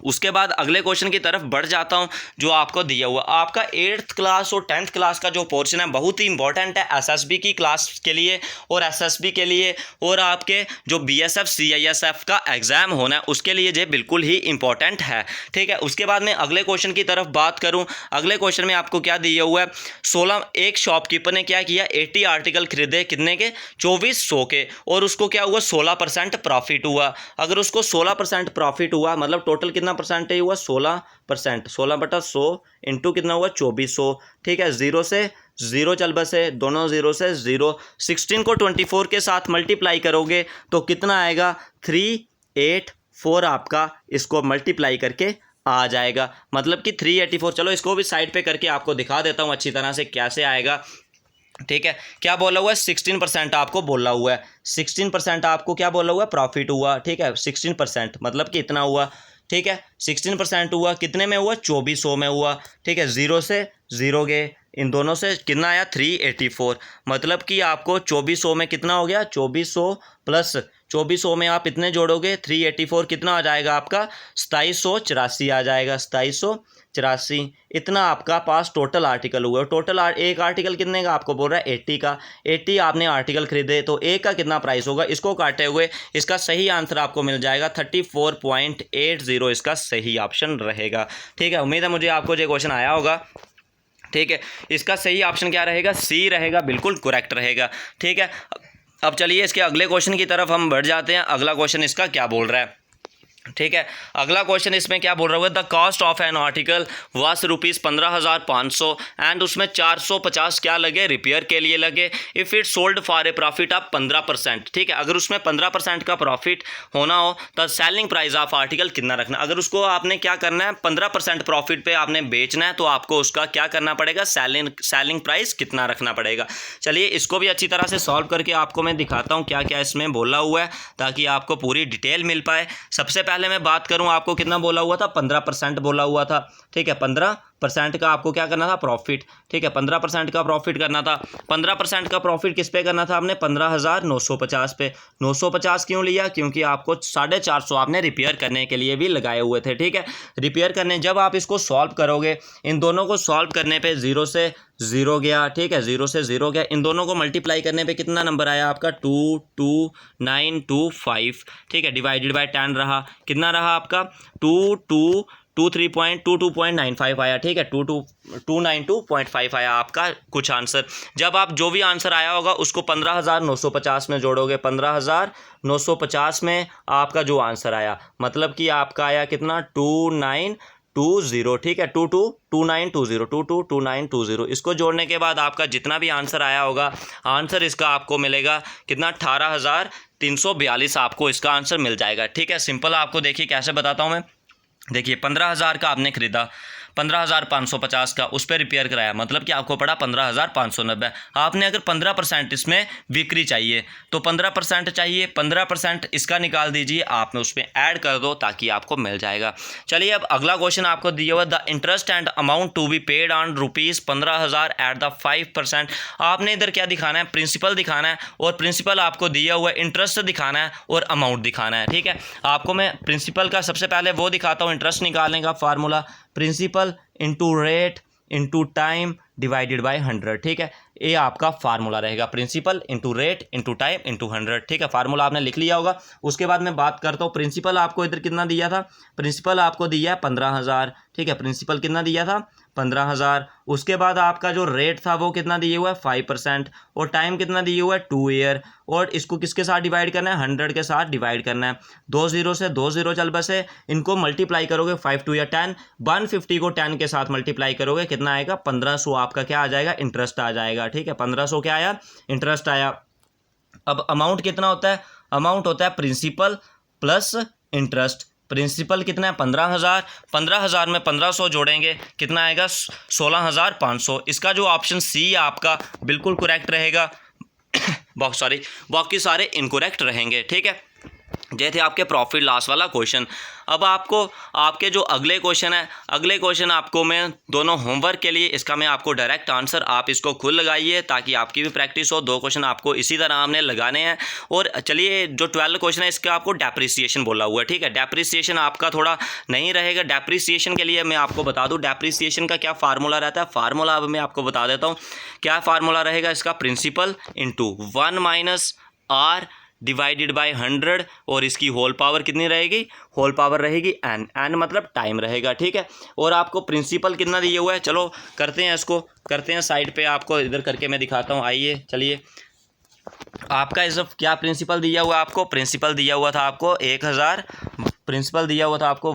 उसके बाद अगले क्वेश्चन की तरफ बढ़ जाता हूं, जो आपको दिया हुआ आपका 8th क्लास और 10th क्लास का जो पोर्शन है बहुत ही इंपॉर्टेंट है एसएसबी की क्लास के लिए और एसएसबी के लिए, और आपके जो बीएसएफ सीआईएसएफ का एग्ज़ाम होना है उसके लिए ये बिल्कुल ही इंपॉर्टेंट है, ठीक है। उसके बाद मैं अगले क्वेश्चन की तरफ बात करूं, अगले क्वेश्चन में आपको क्या दिया हुआ है, 16 एक शॉपकीपर ने क्या किया, 80 आर्टिकल खरीदे, कितने के, 2400 के, और उसको क्या हुआ, 16% प्रॉफिट हुआ। अगर उसको 16% प्रॉफिट हुआ, मतलब टोटल कितना परसेंटेज हुआ, 16%, 16/100 इंटू कितना हुआ, 2400, ठीक है। 0 से 0 चल बसे, दोनों 0 से 0, 16 को 24 के साथ मल्टीप्लाई करोगे तो कितना आएगा, 384 आपका इसको मल्टीप्लाई करके आ जाएगा, मतलब कि 384। चलो इसको भी साइड पे करके आपको दिखा देता हूँ अच्छी तरह से कैसे आएगा, ठीक है। क्या बोला हुआ है, 16% आपको बोला हुआ है, 16% आपको क्या बोला हुआ है, प्रॉफिट हुआ, ठीक है। 16% मतलब कि इतना हुआ, ठीक है। 16% हुआ, कितने में हुआ, 2400 में हुआ, ठीक है। 0 से 0 गए, इन दोनों से कितना आया, 384। मतलब कि आपको 2400 में कितना हो गया, 2400 प्लस 2400 में आप इतने जोड़ोगे, 384 कितना आ जाएगा आपका, 2784 आ जाएगा, 2784। इतना आपका पास टोटल आर्टिकल हुआ। टोटल एक आर्टिकल कितने का आपको बोल रहा है, 80 का। 80 आपने आर्टिकल खरीदे तो एक का कितना प्राइस होगा, इसको काटे हुए इसका सही आंसर आपको मिल जाएगा 34.80, इसका सही ऑप्शन रहेगा, ठीक है। उम्मीद है मुझे आपको ये क्वेश्चन आया होगा, ठीक है। इसका सही ऑप्शन क्या रहेगा, सी रहेगा, बिल्कुल करेक्ट रहेगा, ठीक है। अब चलिए इसके अगले क्वेश्चन की तरफ हम बढ़ जाते हैं। अगला क्वेश्चन इसका क्या बोल रहा है, ठीक है। अगला क्वेश्चन इसमें क्या बोल रहा होगा, the cost of an article वास ₹15,500 एंड उसमें 450 क्या लगे, रिपेयर के लिए लगे। If it sold for a profit of 15%, ठीक है। अगर उसमें 15% का प्रॉफिट होना हो तो सेलिंग प्राइस ऑफ आर्टिकल कितना रखना। अगर उसको आपने क्या करना है, 15% प्रॉफिट पे आपने बेचना है तो आपको उसका क्या करना पड़ेगा, सेलिंग प्राइस कितना रखना पड़ेगा। चलिए इसको भी अच्छी तरह से सॉल्व करके आपको मैं दिखाता हूँ क्या क्या इसमें बोला हुआ है, ताकि आपको पूरी डिटेल मिल पाए। सबसे पहले मैं बात करूं, आपको कितना बोला हुआ था, 15% बोला हुआ था, ठीक है। 15% का आपको क्या करना था, प्रॉफिट। ठीक है, 15% का प्रॉफिट करना था। 15% का प्रॉफिट किस पे करना था आपने, 15,950 पे। 950 क्यों लिया, क्योंकि आपको 450 आपने रिपेयर करने के लिए भी लगाए हुए थे। ठीक है, रिपेयर करने जब आप इसको सॉल्व करोगे, इन दोनों को सॉल्व करने पे 0 से 0 गया। ठीक है, 0 से 0 गया। इन दोनों को मल्टीप्लाई करने पे कितना नंबर आया आपका, 22925। ठीक है, डिवाइडेड बाय 10 रहा, कितना रहा आपका, 2295 आया। ठीक है, 292.5 आया आपका कुछ आंसर। जब आप जो भी आंसर आया होगा उसको 15,950 में जोड़ोगे, 15,950 में आपका जो आंसर आया, मतलब कि आपका आया कितना, 2920। ठीक है, 222920 इसको जोड़ने के बाद आपका जितना भी आंसर आया होगा, आंसर इसका आपको मिलेगा कितना, 18,342 आपको इसका आंसर मिल जाएगा। ठीक है, सिंपल आपको देखिए कैसे बताता हूँ मैं। देखिए 15,000 का आपने खरीदा, 15,550 का उस पर रिपेयर कराया, मतलब कि आपको पड़ा 15,590। आपने अगर 15% इसमें बिक्री चाहिए तो 15% चाहिए, 15% इसका निकाल दीजिए, आपने उसमें ऐड कर दो ताकि आपको मिल जाएगा। चलिए अब अगला क्वेश्चन आपको दिया हुआ, the interest and amount to be paid on ₹15,000 at the 5%। आपने इधर क्या दिखाना है, प्रिंसिपल दिखाना है, और प्रिंसिपल आपको दिया हुआ है, इंटरेस्ट दिखाना है और अमाउंट दिखाना है। ठीक है, आपको मैं प्रिंसिपल का सबसे पहले वो दिखाता हूँ, इंटरेस्ट निकालने का formula, principal into rate into time divided by 100। ठीक है, ये आपका फार्मूला रहेगा, principal into rate into time into 100। ठीक है, फार्मूला आपने लिख लिया होगा। उसके बाद मैं बात करता हूँ, प्रिंसिपल आपको इधर कितना दिया था, प्रिंसिपल आपको दिया है 15,000। ठीक है, प्रिंसिपल कितना दिया था, 15,000। उसके बाद आपका जो रेट था वो कितना दिया हुआ है, 5%, और टाइम कितना दिया हुआ है, 2 ईयर, और इसको किसके साथ डिवाइड करना है, 100 के साथ डिवाइड करना है। 2 0 से 2 0 चल बसे, इनको मल्टीप्लाई करोगे, 5 2 या 10, 150 को 10 के साथ मल्टीप्लाई करोगे, कितना आएगा, 1500 आपका क्या आ जाएगा, इंटरेस्ट आ जाएगा। ठीक है, 1500 क्या आया, इंटरेस्ट आया। अब अमाउंट कितना होता है, अमाउंट होता है प्रिंसिपल प्लस इंटरेस्ट। प्रिंसिपल कितना है, 15,000, 15,000 में 1500 जोड़ेंगे, कितना आएगा, 16,500। इसका जो ऑप्शन सी आपका बिल्कुल करेक्ट रहेगा। बाकी सारे इनकरेक्ट रहेंगे। ठीक है, ये थे आपके प्रॉफिट लॉस वाला क्वेश्चन। अब आपको आपके जो अगले क्वेश्चन है, अगले क्वेश्चन आपको मैं दोनों होमवर्क के लिए, इसका मैं आपको डायरेक्ट आंसर, आप इसको खुद लगाइए ताकि आपकी भी प्रैक्टिस हो। 2 क्वेश्चन आपको इसी तरह हमने लगाने हैं। और चलिए जो 12 क्वेश्चन है इसका आपको डेप्रिसिएशन बोला हुआ है। ठीक है, डेप्रिसिएशन आपका थोड़ा नहीं रहेगा। डेप्रिसिएशन के लिए मैं आपको बता दूं, डेप्रिसिएशन का क्या फार्मूला रहता है, फार्मूला अब मैं आपको बता देता हूँ। क्या फार्मूला रहेगा इसका, principal into 1 - R divided by 100, और इसकी होल पावर कितनी रहेगी, होल पावर रहेगी n, n मतलब टाइम रहेगा। ठीक है, और आपको प्रिंसिपल कितना दिया हुआ है, चलो करते हैं, इसको करते हैं साइड पे, आपको इधर करके मैं दिखाता हूँ। आइए चलिए, आपका इस क्या प्रिंसिपल दिया हुआ है, आपको प्रिंसिपल दिया हुआ था आपको 1000, प्रिंसिपल दिया हुआ था आपको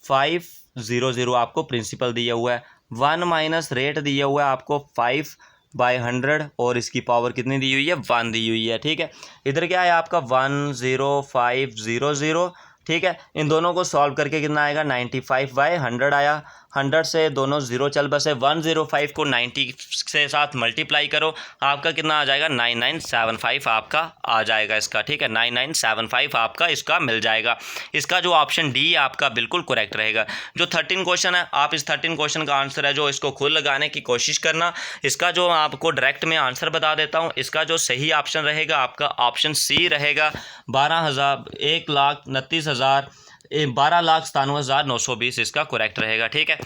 10500 आपको प्रिंसिपल दिया हुआ है। 1 माइनस रेट दिया हुआ है आपको 5/100, और इसकी पावर कितनी दी हुई है, 1 दी हुई है। ठीक है, इधर क्या है आपका 10500। ठीक है, इन दोनों को सॉल्व करके कितना आएगा, 95/100 आया। 100 से दोनों 0 चल बसे, 105 को 90 से साथ मल्टीप्लाई करो, आपका कितना आ जाएगा, 9975 आपका आ जाएगा इसका। ठीक है, 9975 आपका इसका मिल जाएगा। इसका जो ऑप्शन डी आपका बिल्कुल करेक्ट रहेगा। जो 13 क्वेश्चन है, आप इस 13 क्वेश्चन का आंसर है जो इसको खुद लगाने की कोशिश करना। इसका जो आपको डायरेक्ट में आंसर बता देता हूँ, इसका जो सही ऑप्शन रहेगा आपका ऑप्शन सी रहेगा। 12,97,920 इसका करेक्ट रहेगा। ठीक है,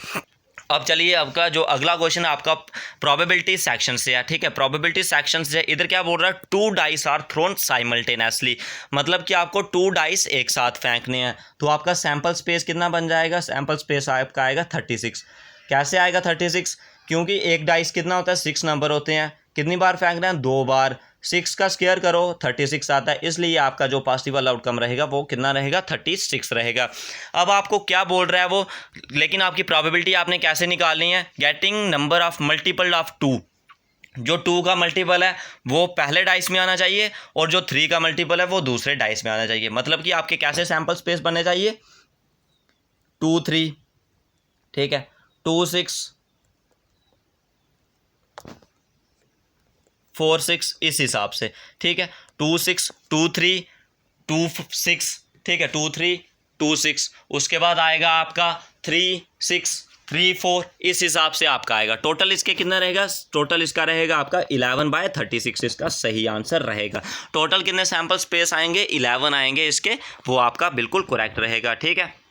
अब चलिए आपका जो अगला क्वेश्चन है आपका प्रोबेबिलिटी सेक्शन से है। ठीक है, प्रोबेबिलिटी सेक्शन से इधर क्या बोल रहा है, 2 डाइस आर थ्रोन साइमल्टेनियसली, मतलब कि आपको 2 डाइस एक साथ फेंकने हैं। तो आपका सैंपल स्पेस कितना बन जाएगा, सैंपल स्पेस आपका आएगा 36। कैसे आएगा 36, क्योंकि एक डाइस कितना होता है, 6 नंबर होते हैं, कितनी बार फेंकना है, 2 बार। 6 का स्क्वायर करो 36 आता है, इसलिए आपका जो पॉसिबल आउटकम रहेगा वो कितना रहेगा, 36 रहेगा। अब आपको क्या बोल रहा है वो, लेकिन आपकी प्रोबेबिलिटी आपने कैसे निकालनी है, getting number of multiple of 2। जो 2 का मल्टीपल है वो पहले डाइस में आना चाहिए, और जो 3 का मल्टीपल है वो दूसरे डाइस में आना चाहिए। मतलब कि आपके कैसे सैंपल स्पेस बनने चाहिए, 2 3, ठीक है, 2 6 4 6, इस हिसाब से। ठीक है, 2 6 2 3 2 6, ठीक है, 2 3 2 6, उसके बाद आएगा आपका 3 6 3 4 इस हिसाब से आपका आएगा। टोटल इसके कितना रहेगा, टोटल इसका रहेगा आपका 11/36 इसका सही आंसर रहेगा। टोटल कितने सैंपल स्पेस आएंगे, 11 आएंगे इसके, वो आपका बिल्कुल करेक्ट रहेगा। ठीक है,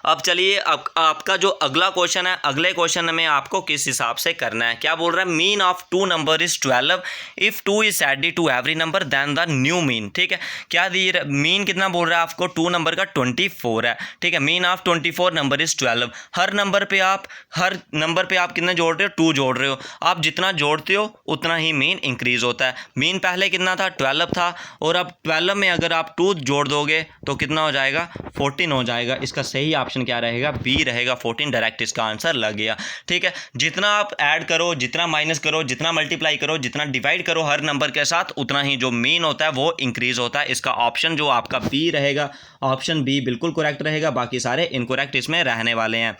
अब चलिए अब आपका जो अगला क्वेश्चन है, अगले क्वेश्चन में आपको किस हिसाब से करना है। क्या बोल रहा है, mean of 2 number is 12 if 2 is added to every number then the new mean. ठीक है, क्या दी मीन कितना बोल रहा है आपको, 2 नंबर का 24 है। ठीक है, mean of 24 number is 12। Her number पे आप कितना जोड़ रहे हो, 2 जोड़ रहे हो। आप जितना जोड़ते हो उतना ही मीन इंक्रीज होता है। मीन पहले कितना था, 12 था, और अब 12 में अगर आप 2 जोड़ दोगे तो कितना हो जाएगा, 14 हो जाएगा। इसका सही ऑप्शन क्या रहेगा, बी रहेगा 14। डायरेक्ट इसका आंसर लग गया। ठीक है, जितना आप ऐड करो, जितना माइनस करो, जितना मल्टीप्लाई करो, जितना डिवाइड करो हर नंबर के साथ, उतना ही जो मीन होता है वो इंक्रीज होता है। इसका ऑप्शन जो आपका बी रहेगा, ऑप्शन बी बिल्कुल करेक्ट रहेगा। बाकी सारे इनकरेक्ट इसमें रहने वाले हैं।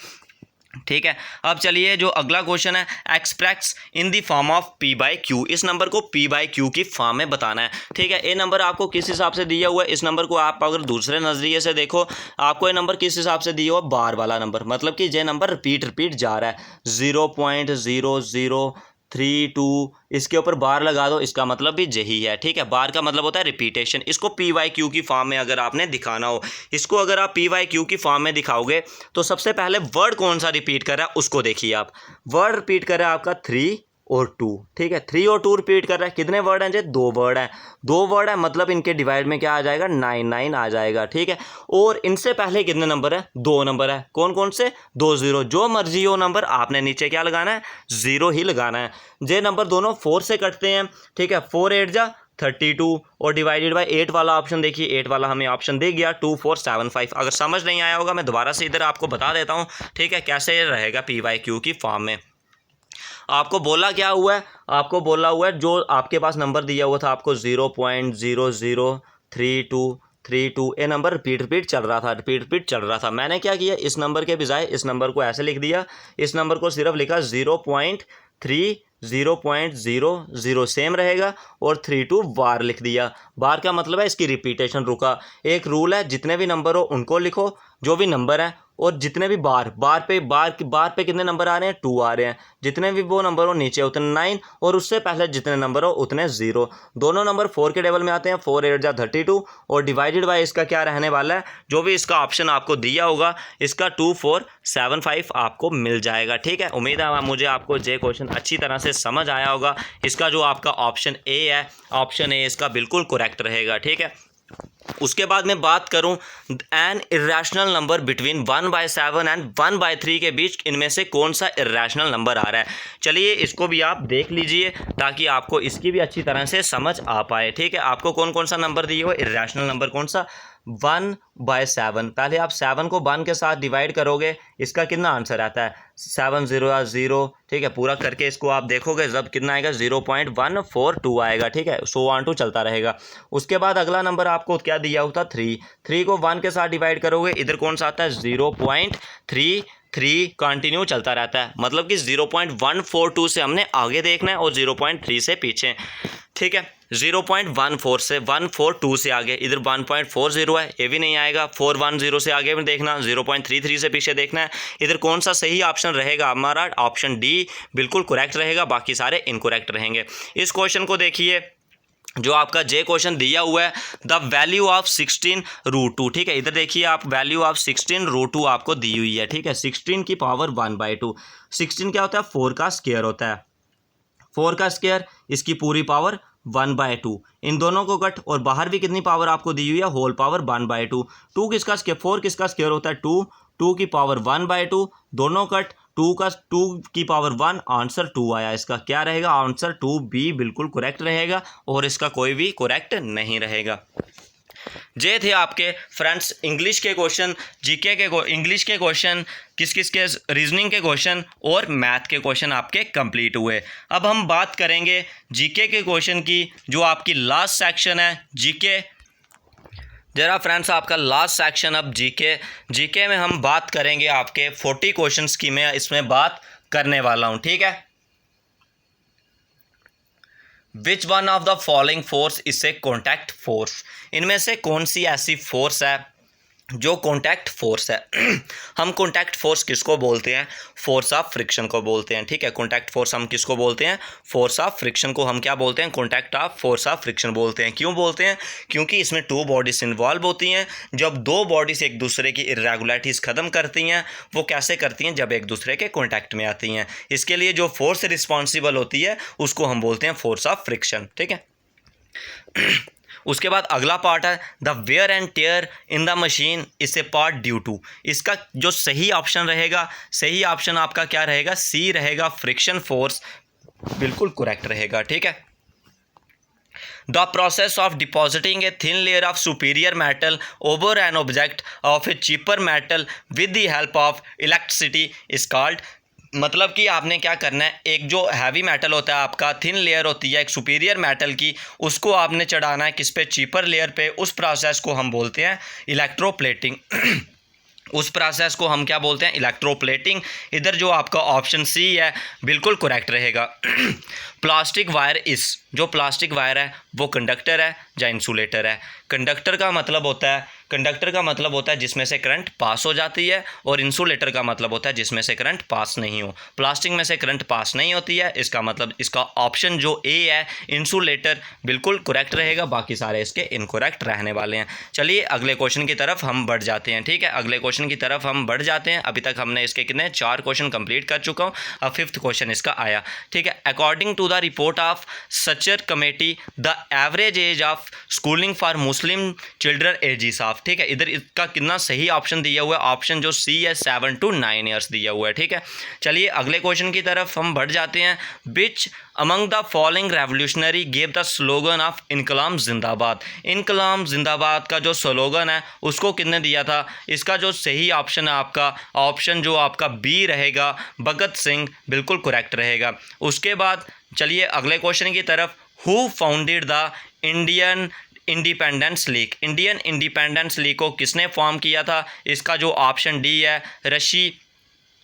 ठीक है, अब चलिए जो अगला क्वेश्चन है, express in the form of P by Q. इस नंबर को पी बाई क्यू की फॉर्म में बताना है। ठीक है, ये नंबर आपको किस हिसाब से दिया हुआ है, इस नंबर को आप अगर दूसरे नज़रिए से देखो, आपको ये नंबर किस हिसाब से दिया हुआ, बार वाला नंबर, मतलब कि ये नंबर रिपीट जा रहा है। 0.0032 इसके ऊपर बार लगा दो, इसका मतलब भी यही है। ठीक है, बार का मतलब होता है रिपीटेशन। इसको पी वाई क्यू की फॉर्म में अगर आपने दिखाना हो, इसको अगर आप पी वाई क्यू की फॉर्म में दिखाओगे तो सबसे पहले वर्ड कौन सा रिपीट कर रहा है उसको देखिए आप। वर्ड रिपीट कर रहा है आपका 3 और 2। ठीक है, 3 और 2 रिपीट कर रहा है। कितने वर्ड हैं जी, 2 वर्ड हैं। 2 वर्ड है मतलब इनके डिवाइड में क्या आ जाएगा, 9 आ जाएगा। ठीक है, और इनसे पहले कितने नंबर है, 2 नंबर है। कौन कौन से, 2 0। जो मर्जी हो नंबर, आपने नीचे क्या लगाना है, 0 ही लगाना है। ये नंबर दोनों 4 से कटते हैं। ठीक है, 4 8 जा 32 और डिवाइडेड बाय 8 वाला ऑप्शन देखिए, 8 वाला हमें ऑप्शन दे गया 2475। अगर समझ नहीं आया होगा मैं दोबारा से इधर आपको बता देता हूँ। ठीक है, कैसे रहेगा पी वाई क्यू की फॉर्म में। आपको बोला क्या हुआ है, आपको बोला हुआ है जो आपके पास नंबर दिया हुआ था आपको 0.003232, ये नंबर रिपीट चल रहा था। मैंने क्या किया, इस नंबर के बजाय इस नंबर को ऐसे लिख दिया, इस नंबर को सिर्फ लिखा 0.30 सेम रहेगा, और 32 बार लिख दिया। बार का मतलब है इसकी रिपीटेशन रुका। एक रूल है, जितने भी नंबर हो उनको लिखो, जो भी नंबर है, और जितने भी बार पे कितने नंबर आ रहे हैं, 2 आ रहे हैं। जितने भी वो नंबर हो नीचे उतने 9, और उससे पहले जितने नंबर हो उतने 0। दोनों नंबर 4 के टेबल में आते हैं। 4 8 जा 32 और डिवाइडेड बाय इसका क्या रहने वाला है, जो भी इसका ऑप्शन आपको दिया होगा इसका 2475 आपको मिल जाएगा। ठीक है, उम्मीद है मुझे आपको ये क्वेश्चन अच्छी तरह से समझ आया होगा। इसका जो आपका ऑप्शन ए है, ऑप्शन ए इसका बिल्कुल करेक्ट रहेगा। ठीक है, उसके बाद मैं बात करूं, an irrational number between 1/7 and 1/3 के बीच इनमें से कौन सा इरेशनल नंबर आ रहा है। चलिए इसको भी आप देख लीजिए ताकि आपको इसकी भी अच्छी तरह से समझ आ पाए। ठीक है, आपको कौन कौन सा नंबर दिए हो, इरेशनल नंबर कौन सा, 1/7। पहले आप 7 को 1 के साथ डिवाइड करोगे, इसका कितना आंसर आता है, 7 0 0। ठीक है, पूरा करके इसको आप देखोगे जब कितना आएगा, 0.142 आएगा। ठीक है, 100 चलता रहेगा। उसके बाद अगला नंबर आपको क्या दिया होता, 3 को 1 के साथ डिवाइड करोगे, इधर कौन सा आता है, 0.33 कंटिन्यू चलता रहता है। मतलब कि 0.142 से हमने आगे देखना है और 0.3 से पीछे। ठीक है, 0.14 से 142 से आगे, इधर 1.40 है, ये भी नहीं आएगा। 410 से आगे में देखना, 0.33 से पीछे देखना है। इधर कौन सा सही ऑप्शन रहेगा हमारा, ऑप्शन डी बिल्कुल करेक्ट रहेगा, बाकी सारे इनकरेक्ट रहेंगे। इस क्वेश्चन को देखिए, जो आपका जे क्वेश्चन दिया हुआ है, द वैल्यू ऑफ 16√2। ठीक है, इधर देखिए आप, वैल्यू ऑफ 16√2 आपको दी हुई है। ठीक है, 16 की पावर 1/2। 16 क्या होता है, 4 का स्क्वायर होता है। 4 का स्क्वायर, इसकी पूरी पावर 1/2। इन दोनों को कट, और बाहर भी कितनी पावर आपको दी हुई है, होल पावर 1/2। 2 किसका स्क्वायर, 4 किसका स्क्वायर होता है, 2 की पावर 1/2, दोनों कट, 2 की पावर 1, आंसर 2 आया। इसका क्या रहेगा, आंसर 2B बिल्कुल करेक्ट रहेगा, और इसका कोई भी करेक्ट नहीं रहेगा। ये थे आपके फ्रेंड्स इंग्लिश के क्वेश्चन, जीके के इंग्लिश के क्वेश्चन, किस के रीजनिंग के क्वेश्चन और मैथ के क्वेश्चन आपके कंप्लीट हुए। अब हम बात करेंगे जीके के क्वेश्चन की, जो आपकी लास्ट सेक्शन है जीके। जरा फ्रेंड्स आपका लास्ट सेक्शन अब जीके में हम बात करेंगे आपके 40 क्वेश्चंस की मैं इसमें बात करने वाला हूँ। ठीक है, which one of the following force is a contact force. इनमें से कौन सी ऐसी फोर्स है जो कॉन्टैक्ट फोर्स है हम कॉन्टैक्ट फोर्स किसको बोलते हैं? फोर्स ऑफ फ्रिक्शन को बोलते हैं, ठीक है। कॉन्टैक्ट फोर्स हम किसको बोलते हैं? फोर्स ऑफ फ्रिक्शन को हम क्या बोलते हैं? Contact of force of friction बोलते हैं। क्यों बोलते हैं? क्योंकि इसमें टू बॉडीज इन्वॉल्व होती हैं। जब दो बॉडीज एक दूसरे की इरेगुलरिटीज़ ख़त्म करती हैं, वो कैसे करती हैं? जब एक दूसरे के कॉन्टैक्ट में आती हैं। इसके लिए जो फोर्स रिस्पॉन्सिबल होती है उसको हम बोलते हैं फोर्स ऑफ फ्रिक्शन, ठीक है। उसके बाद अगला पार्ट है the wear and tear in the machine is a part due to. इसका जो सही ऑप्शन रहेगा, सही ऑप्शन आपका क्या रहेगा? सी रहेगा, फ्रिक्शन फोर्स, बिल्कुल करेक्ट रहेगा, ठीक है। The process of depositing a thin layer of superior metal over an object of A cheaper metal with the help of electricity is called. मतलब कि आपने क्या करना है, एक जो हैवी मेटल होता है आपका, थिन लेयर होती है एक सुपीरियर मेटल की, उसको आपने चढ़ाना है किस पे? चीपर लेयर पे। उस प्रोसेस को हम बोलते हैं इलेक्ट्रोप्लेटिंग उस प्रोसेस को हम क्या बोलते हैं? इलेक्ट्रोप्लेटिंग। इधर जो आपका ऑप्शन सी है बिल्कुल करेक्ट रहेगा। प्लास्टिक वायर इस, जो प्लास्टिक वायर है वो कंडक्टर है या इंसुलेटर है? कंडक्टर का मतलब होता है, कंडक्टर का मतलब होता है जिसमें से करंट पास हो जाती है, और इंसुलेटर का मतलब होता है जिसमें से करंट पास नहीं हो। प्लास्टिक में से करंट पास नहीं होती है, इसका मतलब इसका ऑप्शन जो ए है इंसुलेटर बिल्कुल करेक्ट रहेगा। बाकी सारे इसके इनकरेक्ट रहने वाले हैं। चलिए अगले क्वेश्चन की तरफ हम बढ़ जाते हैं, ठीक है। अगले क्वेश्चन की तरफ हम बढ़ जाते हैं। अभी तक हमने इसके कितने 4 क्वेश्चन कंप्लीट कर चुका हूँ। अब 5th क्वेश्चन इसका आया, ठीक है। According to the report of Sachar committee the average age of schooling for Muslim children ages of, ठीक है। इधर इसका कितना सही ऑप्शन दिया हुआ है? ऑप्शन जो सी है 7 to 9 ईयर्स दिया हुआ है, ठीक है। चलिए अगले क्वेश्चन की तरफ हम बढ़ जाते हैं। विच among the following revolutionary gave the slogan of इनकलाब जिंदाबाद। इनकलाब जिंदाबाद का जो स्लोगन है उसको किसने दिया था? इसका जो सही ऑप्शन है आपका, ऑप्शन जो आपका बी रहेगा, भगत सिंह, बिल्कुल करेक्ट रहेगा। उसके बाद चलिए अगले क्वेश्चन की तरफ। Who founded the Indian independence league? Indian independence league को किसने फॉर्म किया था? इसका जो ऑप्शन डी है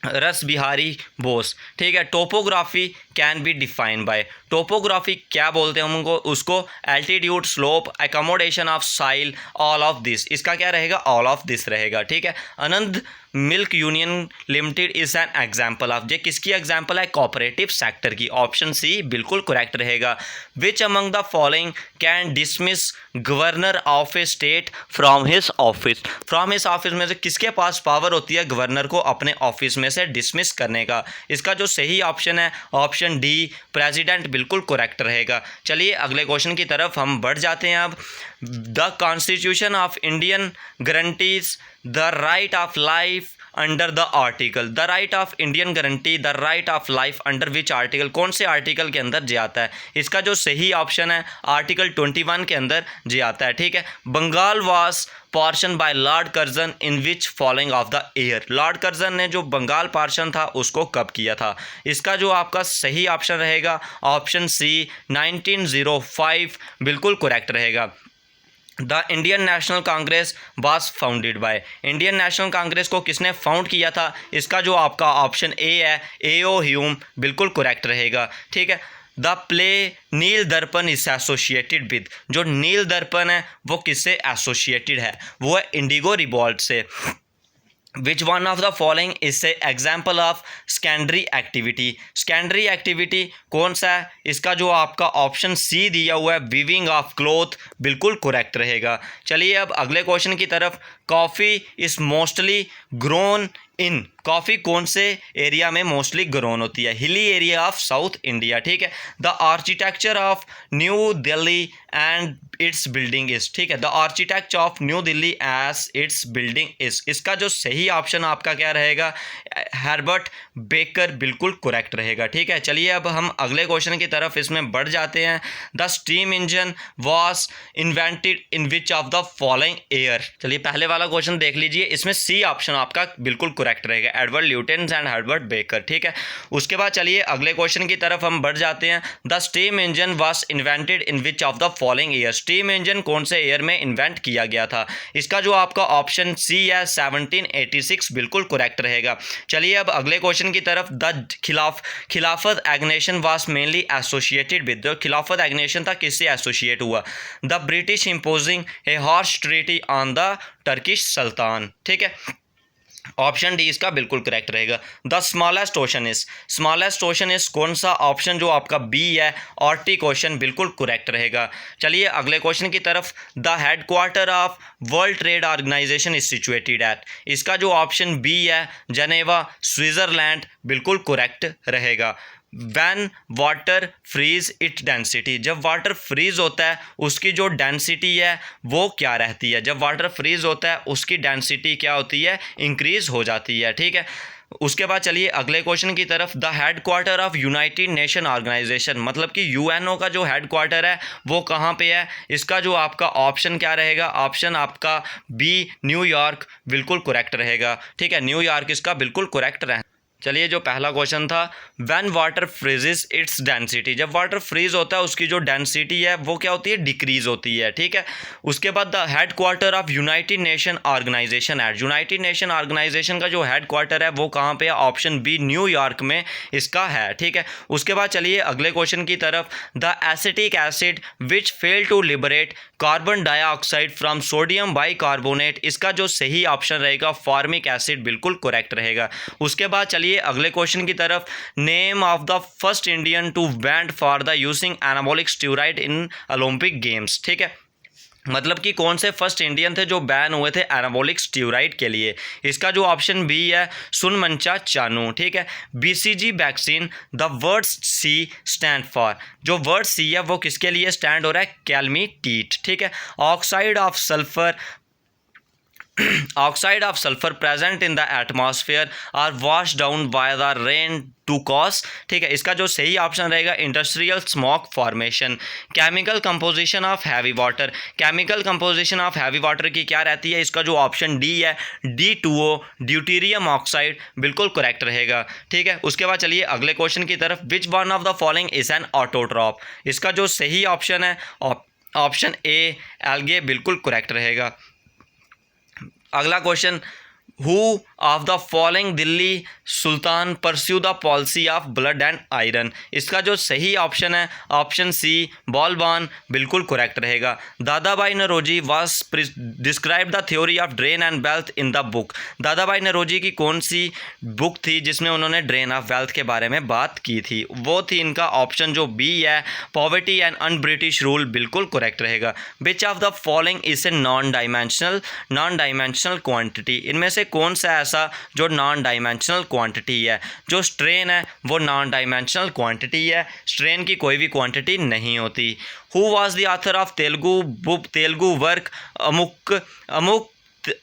रस बिहारी बोस, ठीक है। Topography can be defined by, topography क्या बोलते हैं हम उनको? उसको altitude, slope, accommodation of soil, all of this. इसका क्या रहेगा? ऑल ऑफ दिस रहेगा, ठीक है। Anand milk union limited is an example of, ये किसकी एग्जाम्पल है? कोऑपरेटिव सेक्टर की। ऑप्शन सी बिल्कुल करेक्ट रहेगा। Which among the following can dismiss governor of a state from his office? From his office में से किसके पास पावर होती है गवर्नर को अपने ऑफिस में से डिसमिस करने का? इसका जो सही ऑप्शन है ऑप्शन डी, प्रेसिडेंट, बिल्कुल करेक्ट रहेगा। चलिए अगले क्वेश्चन की तरफ हम बढ़ जाते हैं। अब the constitution of Indian guarantees the right of life under the article, the right of Indian guarantee the right of life under which article? कौन से आर्टिकल के अंदर जे आता है? इसका जो सही ऑप्शन है आर्टिकल 21 के अंदर जे आता है, ठीक है। Bengal was partition by lord Curzon in which following of the year? Lord Curzon ने जो बंगाल पार्शन था उसको कब किया था? इसका जो आपका सही ऑप्शन रहेगा ऑप्शन सी 1905, बिल्कुल करेक्ट रहेगा। The Indian national Congress was founded by, Indian national Congress को किसने फाउंड किया था? इसका जो आपका ऑप्शन ए है A.O. ह्यूम, बिल्कुल करेक्ट रहेगा, ठीक है। द प्ले नील दर्पण इज एसोसिएटेड विद, जो नील दर्पण है वो किससे एसोसिएटेड है? वो है इंडिगो रिवॉल्ट से। Which one of the following is a example of secondary activity? Secondary activity कौन सा है? इसका जो आपका ऑप्शन सी दिया हुआ है वीविंग ऑफ क्लॉथ, बिल्कुल करेक्ट रहेगा। चलिए अब अगले क्वेश्चन की तरफ। Coffee is mostly grown in, coffee कौन से एरिया में मोस्टली ग्रोन होती है? Hilly area of south India, ठीक है। The architecture of New Delhi and its building is, ठीक है। The architecture of New Delhi as its building is, इसका जो सही ऑप्शन आपका क्या रहेगा? हर्बर्ट बेकर, बिल्कुल करेक्ट रहेगा, ठीक है। चलिए अब हम अगले क्वेश्चन की तरफ इसमें बढ़ जाते हैं। The steam engine was invented in which of the following year? चलिए पहले वाला क्वेश्चन देख लीजिए, इसमें सी ऑप्शन आपका बिल्कुल करेक्ट रहेगा, Edward Lutyens and Herbert baker. ठीक है, उसके बाद चलिए अगले क्वेश्चन की तरफ हम बढ़ जाते हैं। The steam engine was invented in which of the following year? Steam engine कौन से ईयर में इन्वेंट किया गया था? इसका जो आपका ऑप्शन सी है 1786 बिल्कुल करेक्ट रहेगा। चलिए अब अगले क्वेश्चन की तरफ। The Khilafat agitation was mainly associated with, जो खिलाफत एग्नेशन था किससे एसोसिएट हुआ? The British imposing a harsh treaty on the Turkish sultan. ठीक है, ऑप्शन डी इसका बिल्कुल करेक्ट रहेगा। The smallest ocean is, smallest ocean is कौन सा? ऑप्शन जो आपका बी है, आर्टिक ओशन बिल्कुल करेक्ट रहेगा। चलिए अगले क्वेश्चन की तरफ। The headquarter of world trade organization is situated at, इसका जो ऑप्शन बी है जेनेवा, स्विट्जरलैंड बिल्कुल करेक्ट रहेगा। When water freeze its density, जब वाटर फ्रीज होता है उसकी जो डेंसिटी है वो क्या रहती है? जब वाटर फ्रीज होता है उसकी डेंसिटी क्या होती है? इंक्रीज हो जाती है। ठीक है, उसके बाद चलिए अगले क्वेश्चन की तरफ। The headquarter of united nation organization, मतलब कि यूएनओ का जो हेड क्वार्टर है वो कहाँ पे है? इसका जो आपका ऑप्शन क्या रहेगा? ऑप्शन आपका बी न्यूयॉर्क बिल्कुल करेक्ट रहेगा। ठीक है, न्यूयॉर्क इसका बिल्कुल करेक्ट रहेगा। चलिए जो पहला क्वेश्चन था, when water freezes it's density, जब वाटर फ्रीज होता है उसकी जो डेंसिटी है वो क्या होती है? डिक्रीज होती है। ठीक है, उसके बाद the headquarter of united nation organization at, united nation organization का जो हेड क्वार्टर है वो कहाँ पे है? ऑप्शन बी न्यूयॉर्क में इसका है। ठीक है, उसके बाद चलिए अगले क्वेश्चन की तरफ। The acetic acid which fail to liberate carbon dioxide from sodium bicarbonate, इसका जो सही ऑप्शन रहेगा फॉर्मिक एसिड बिल्कुल करेक्ट रहेगा। उसके बाद चलिए अगले क्वेश्चन की तरफ। Name of the first Indian to banned for the using anabolic steroid in Olympic games. ठीक है, मतलब कि कौन से फर्स्ट इंडियन थे जो बैन हुए थे एनाबॉलिक स्टेरॉइड के लिए? इसका जो ऑप्शन बी है सुनमंचा चानू। ठीक है, BCG vaccine, the word C stand for, जो वर्ड सी है वो किसके लिए स्टैंड हो रहा है? कैलमीटीट। ठीक है, oxide of sulphur, oxide of sulfur present in the atmosphere are washed down by the rain to cause, ठीक है, इसका जो सही ऑप्शन रहेगा industrial smoke formation. Chemical composition of heavy water, chemical composition of heavy water की क्या रहती है? इसका जो ऑप्शन डी है D2O, ड्यूटीरियम ऑक्साइड बिल्कुल करेक्ट रहेगा। ठीक है, उसके बाद चलिए अगले क्वेश्चन की तरफ। Which one of the following is an autotroph, इसका जो सही ऑप्शन है ऑप्शन ए एल्गे बिल्कुल करेक्ट रहेगा। अगला question, who of the following Delhi Sultan pursue the policy of blood and iron, इसका जो सही ऑप्शन है ऑप्शन सी बॉलबान बिल्कुल करेक्ट रहेगा। Dadabhai Naoroji was describe the theory of drain and wealth in the book, Dadabhai Naoroji की कौन सी बुक थी जिसमें उन्होंने ड्रेन ऑफ वेल्थ के बारे में बात की थी? वो थी इनका ऑप्शन जो बी है poverty and un British rule बिल्कुल करेक्ट रहेगा। Which of the following is a non dimensional quantity, इनमें से कौन सा ऐसा जो नॉन डायमेंशनल क्वांटिटी है? जो स्ट्रेन है वो नॉन डायमेंशनल क्वांटिटी है, स्ट्रेन की कोई भी क्वांटिटी नहीं होती। Who was the author of Telugu work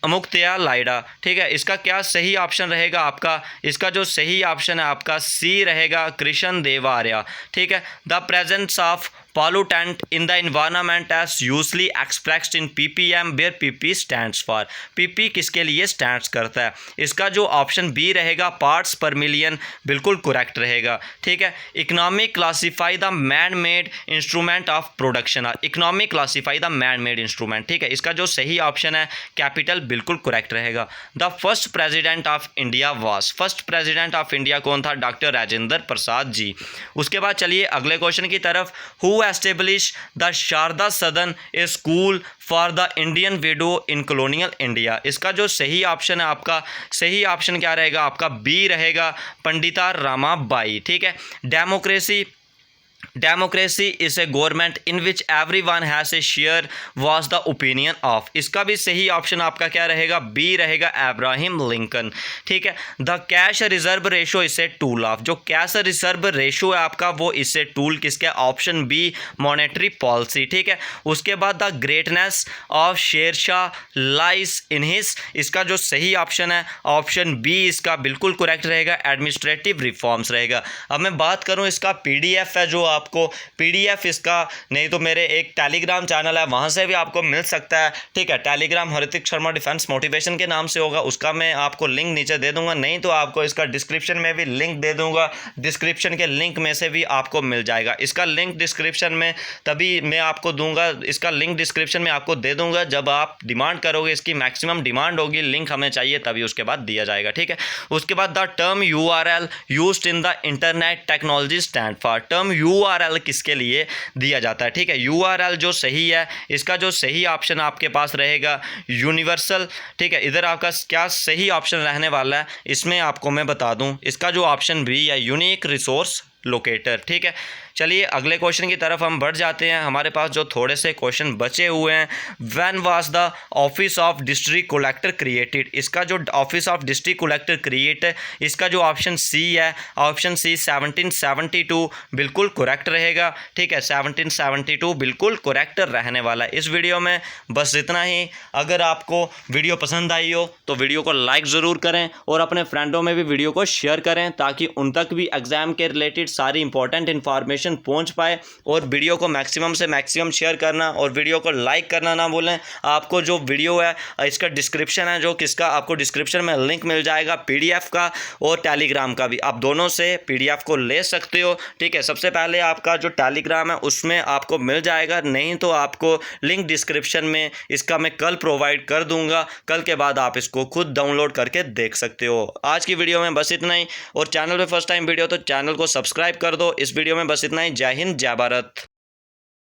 Amuktamalyada, ठीक है, इसका क्या सही ऑप्शन रहेगा आपका? इसका जो सही ऑप्शन है आपका सी रहेगा कृष्ण देवार्य। ठीक है, the presence of pollutant in the environment as usually expressed in ppm where pp stands for, pp किसके लिए स्टैंड्स करता है? इसका जो ऑप्शन बी रहेगा पार्ट्स पर मिलियन बिल्कुल करेक्ट रहेगा। ठीक है, economic classify the man made instrument of production, economic classify the man made instrument. ठीक है, इसका जो सही ऑप्शन है कैपिटल बिल्कुल करेक्ट रहेगा। The first president of India was, first president of India कौन था? डॉक्टर राजेंद्र प्रसाद जी। उसके बाद चलिए अगले क्वेश्चन की तरफ। Who established the Sharada Sadan a school for the Indian widow in colonial India, इसका जो सही ऑप्शन है आपका, सही ऑप्शन क्या रहेगा आपका? बी रहेगा पंडिता रामाबाई। ठीक है, democracy is a government in which every one has a share was the opinion of, इसका भी सही ऑप्शन आपका क्या रहेगा? बी रहेगा अब्राहम लिंकन। ठीक है, the cash reserve ratio is a tool of, जो कैश रिजर्व रेशो है आपका वो इससे टूल किसके? Option B monetary policy. ठीक है, उसके बाद the greatness of Sher Shah lies in his, इसका जो सही ऑप्शन है ऑप्शन बी इसका बिल्कुल करेक्ट रहेगा एडमिनिस्ट्रेटिव रिफॉर्म्स रहेगा। अब मैं बात करूं इसका PDF है जो आपको PDF इसका, नहीं तो मेरे एक टेलीग्राम चैनल है वहाँ से भी आपको मिल सकता है, ठीक है। Telegram Hrithik Sharma defence motivation के नाम से होगा, उसका मैं आपको लिंक नीचे दे दूंगा, नहीं तो आपको इसका डिस्क्रिप्शन में भी लिंक दे दूंगा, डिस्क्रिप्शन के लिंक में से भी आपको मिल जाएगा। इसका लिंक डिस्क्रिप्शन में तभी मैं आपको दूंगा, इसका लिंक डिस्क्रिप्शन में आपको दे दूंगा जब आप डिमांड करोगे, इसकी मैक्सिमम डिमांड होगी, लिंक हमें चाहिए तभी उसके बाद दिया जाएगा, ठीक है। उसके बाद the term URL used in the internet technology stand for, term URL किसके लिए दिया जाता है, ठीक है। URL जो सही है, इसका जो सही ऑप्शन आपके पास रहेगा यूनिवर्सल, ठीक है। इधर आपका क्या सही ऑप्शन रहने वाला है, इसमें आपको मैं बता दूं, इसका जो ऑप्शन भी है यूनिक रिसोर्स लोकेटर, ठीक है। चलिए अगले क्वेश्चन की तरफ हम बढ़ जाते हैं। हमारे पास जो थोड़े से क्वेश्चन बचे हुए हैं, when was the office of district collector created, इसका जो office of district collector create है, इसका जो ऑप्शन सी है, ऑप्शन सी 1772 बिल्कुल करेक्ट रहेगा, ठीक है। 1772 बिल्कुल करेक्ट रहने वाला है। इस वीडियो में बस इतना ही। अगर आपको वीडियो पसंद आई हो तो वीडियो को लाइक ज़रूर करें और अपने फ्रेंडों में भी वीडियो को शेयर करें ताकि उन तक भी एग्ज़ाम के रिलेटेड सारी इंपॉर्टेंट इन्फॉर्मेशन पहुंच पाए। और वीडियो को मैक्सिमम से मैक्सिमम शेयर करना और वीडियो को लाइक करना ना भूलें। आपको जो वीडियो है इसका डिस्क्रिप्शन है, जो किसका आपको डिस्क्रिप्शन में लिंक मिल जाएगा PDF का और टेलीग्राम का भी, आप दोनों से PDF को ले सकते हो, ठीक है। सबसे पहले आपका जो टेलीग्राम है उसमें आपको मिल जाएगा, नहीं तो आपको लिंक डिस्क्रिप्शन में इसका मैं कल प्रोवाइड कर दूंगा, कल के बाद आप इसको खुद डाउनलोड करके देख सकते हो। आज की वीडियो में बस इतना ही, और चैनल पे फर्स्ट टाइम वीडियो तो चैनल को सब्सक्राइब कर दो। इस वीडियो में बस इतना ही। जय हिंद, जय भारत।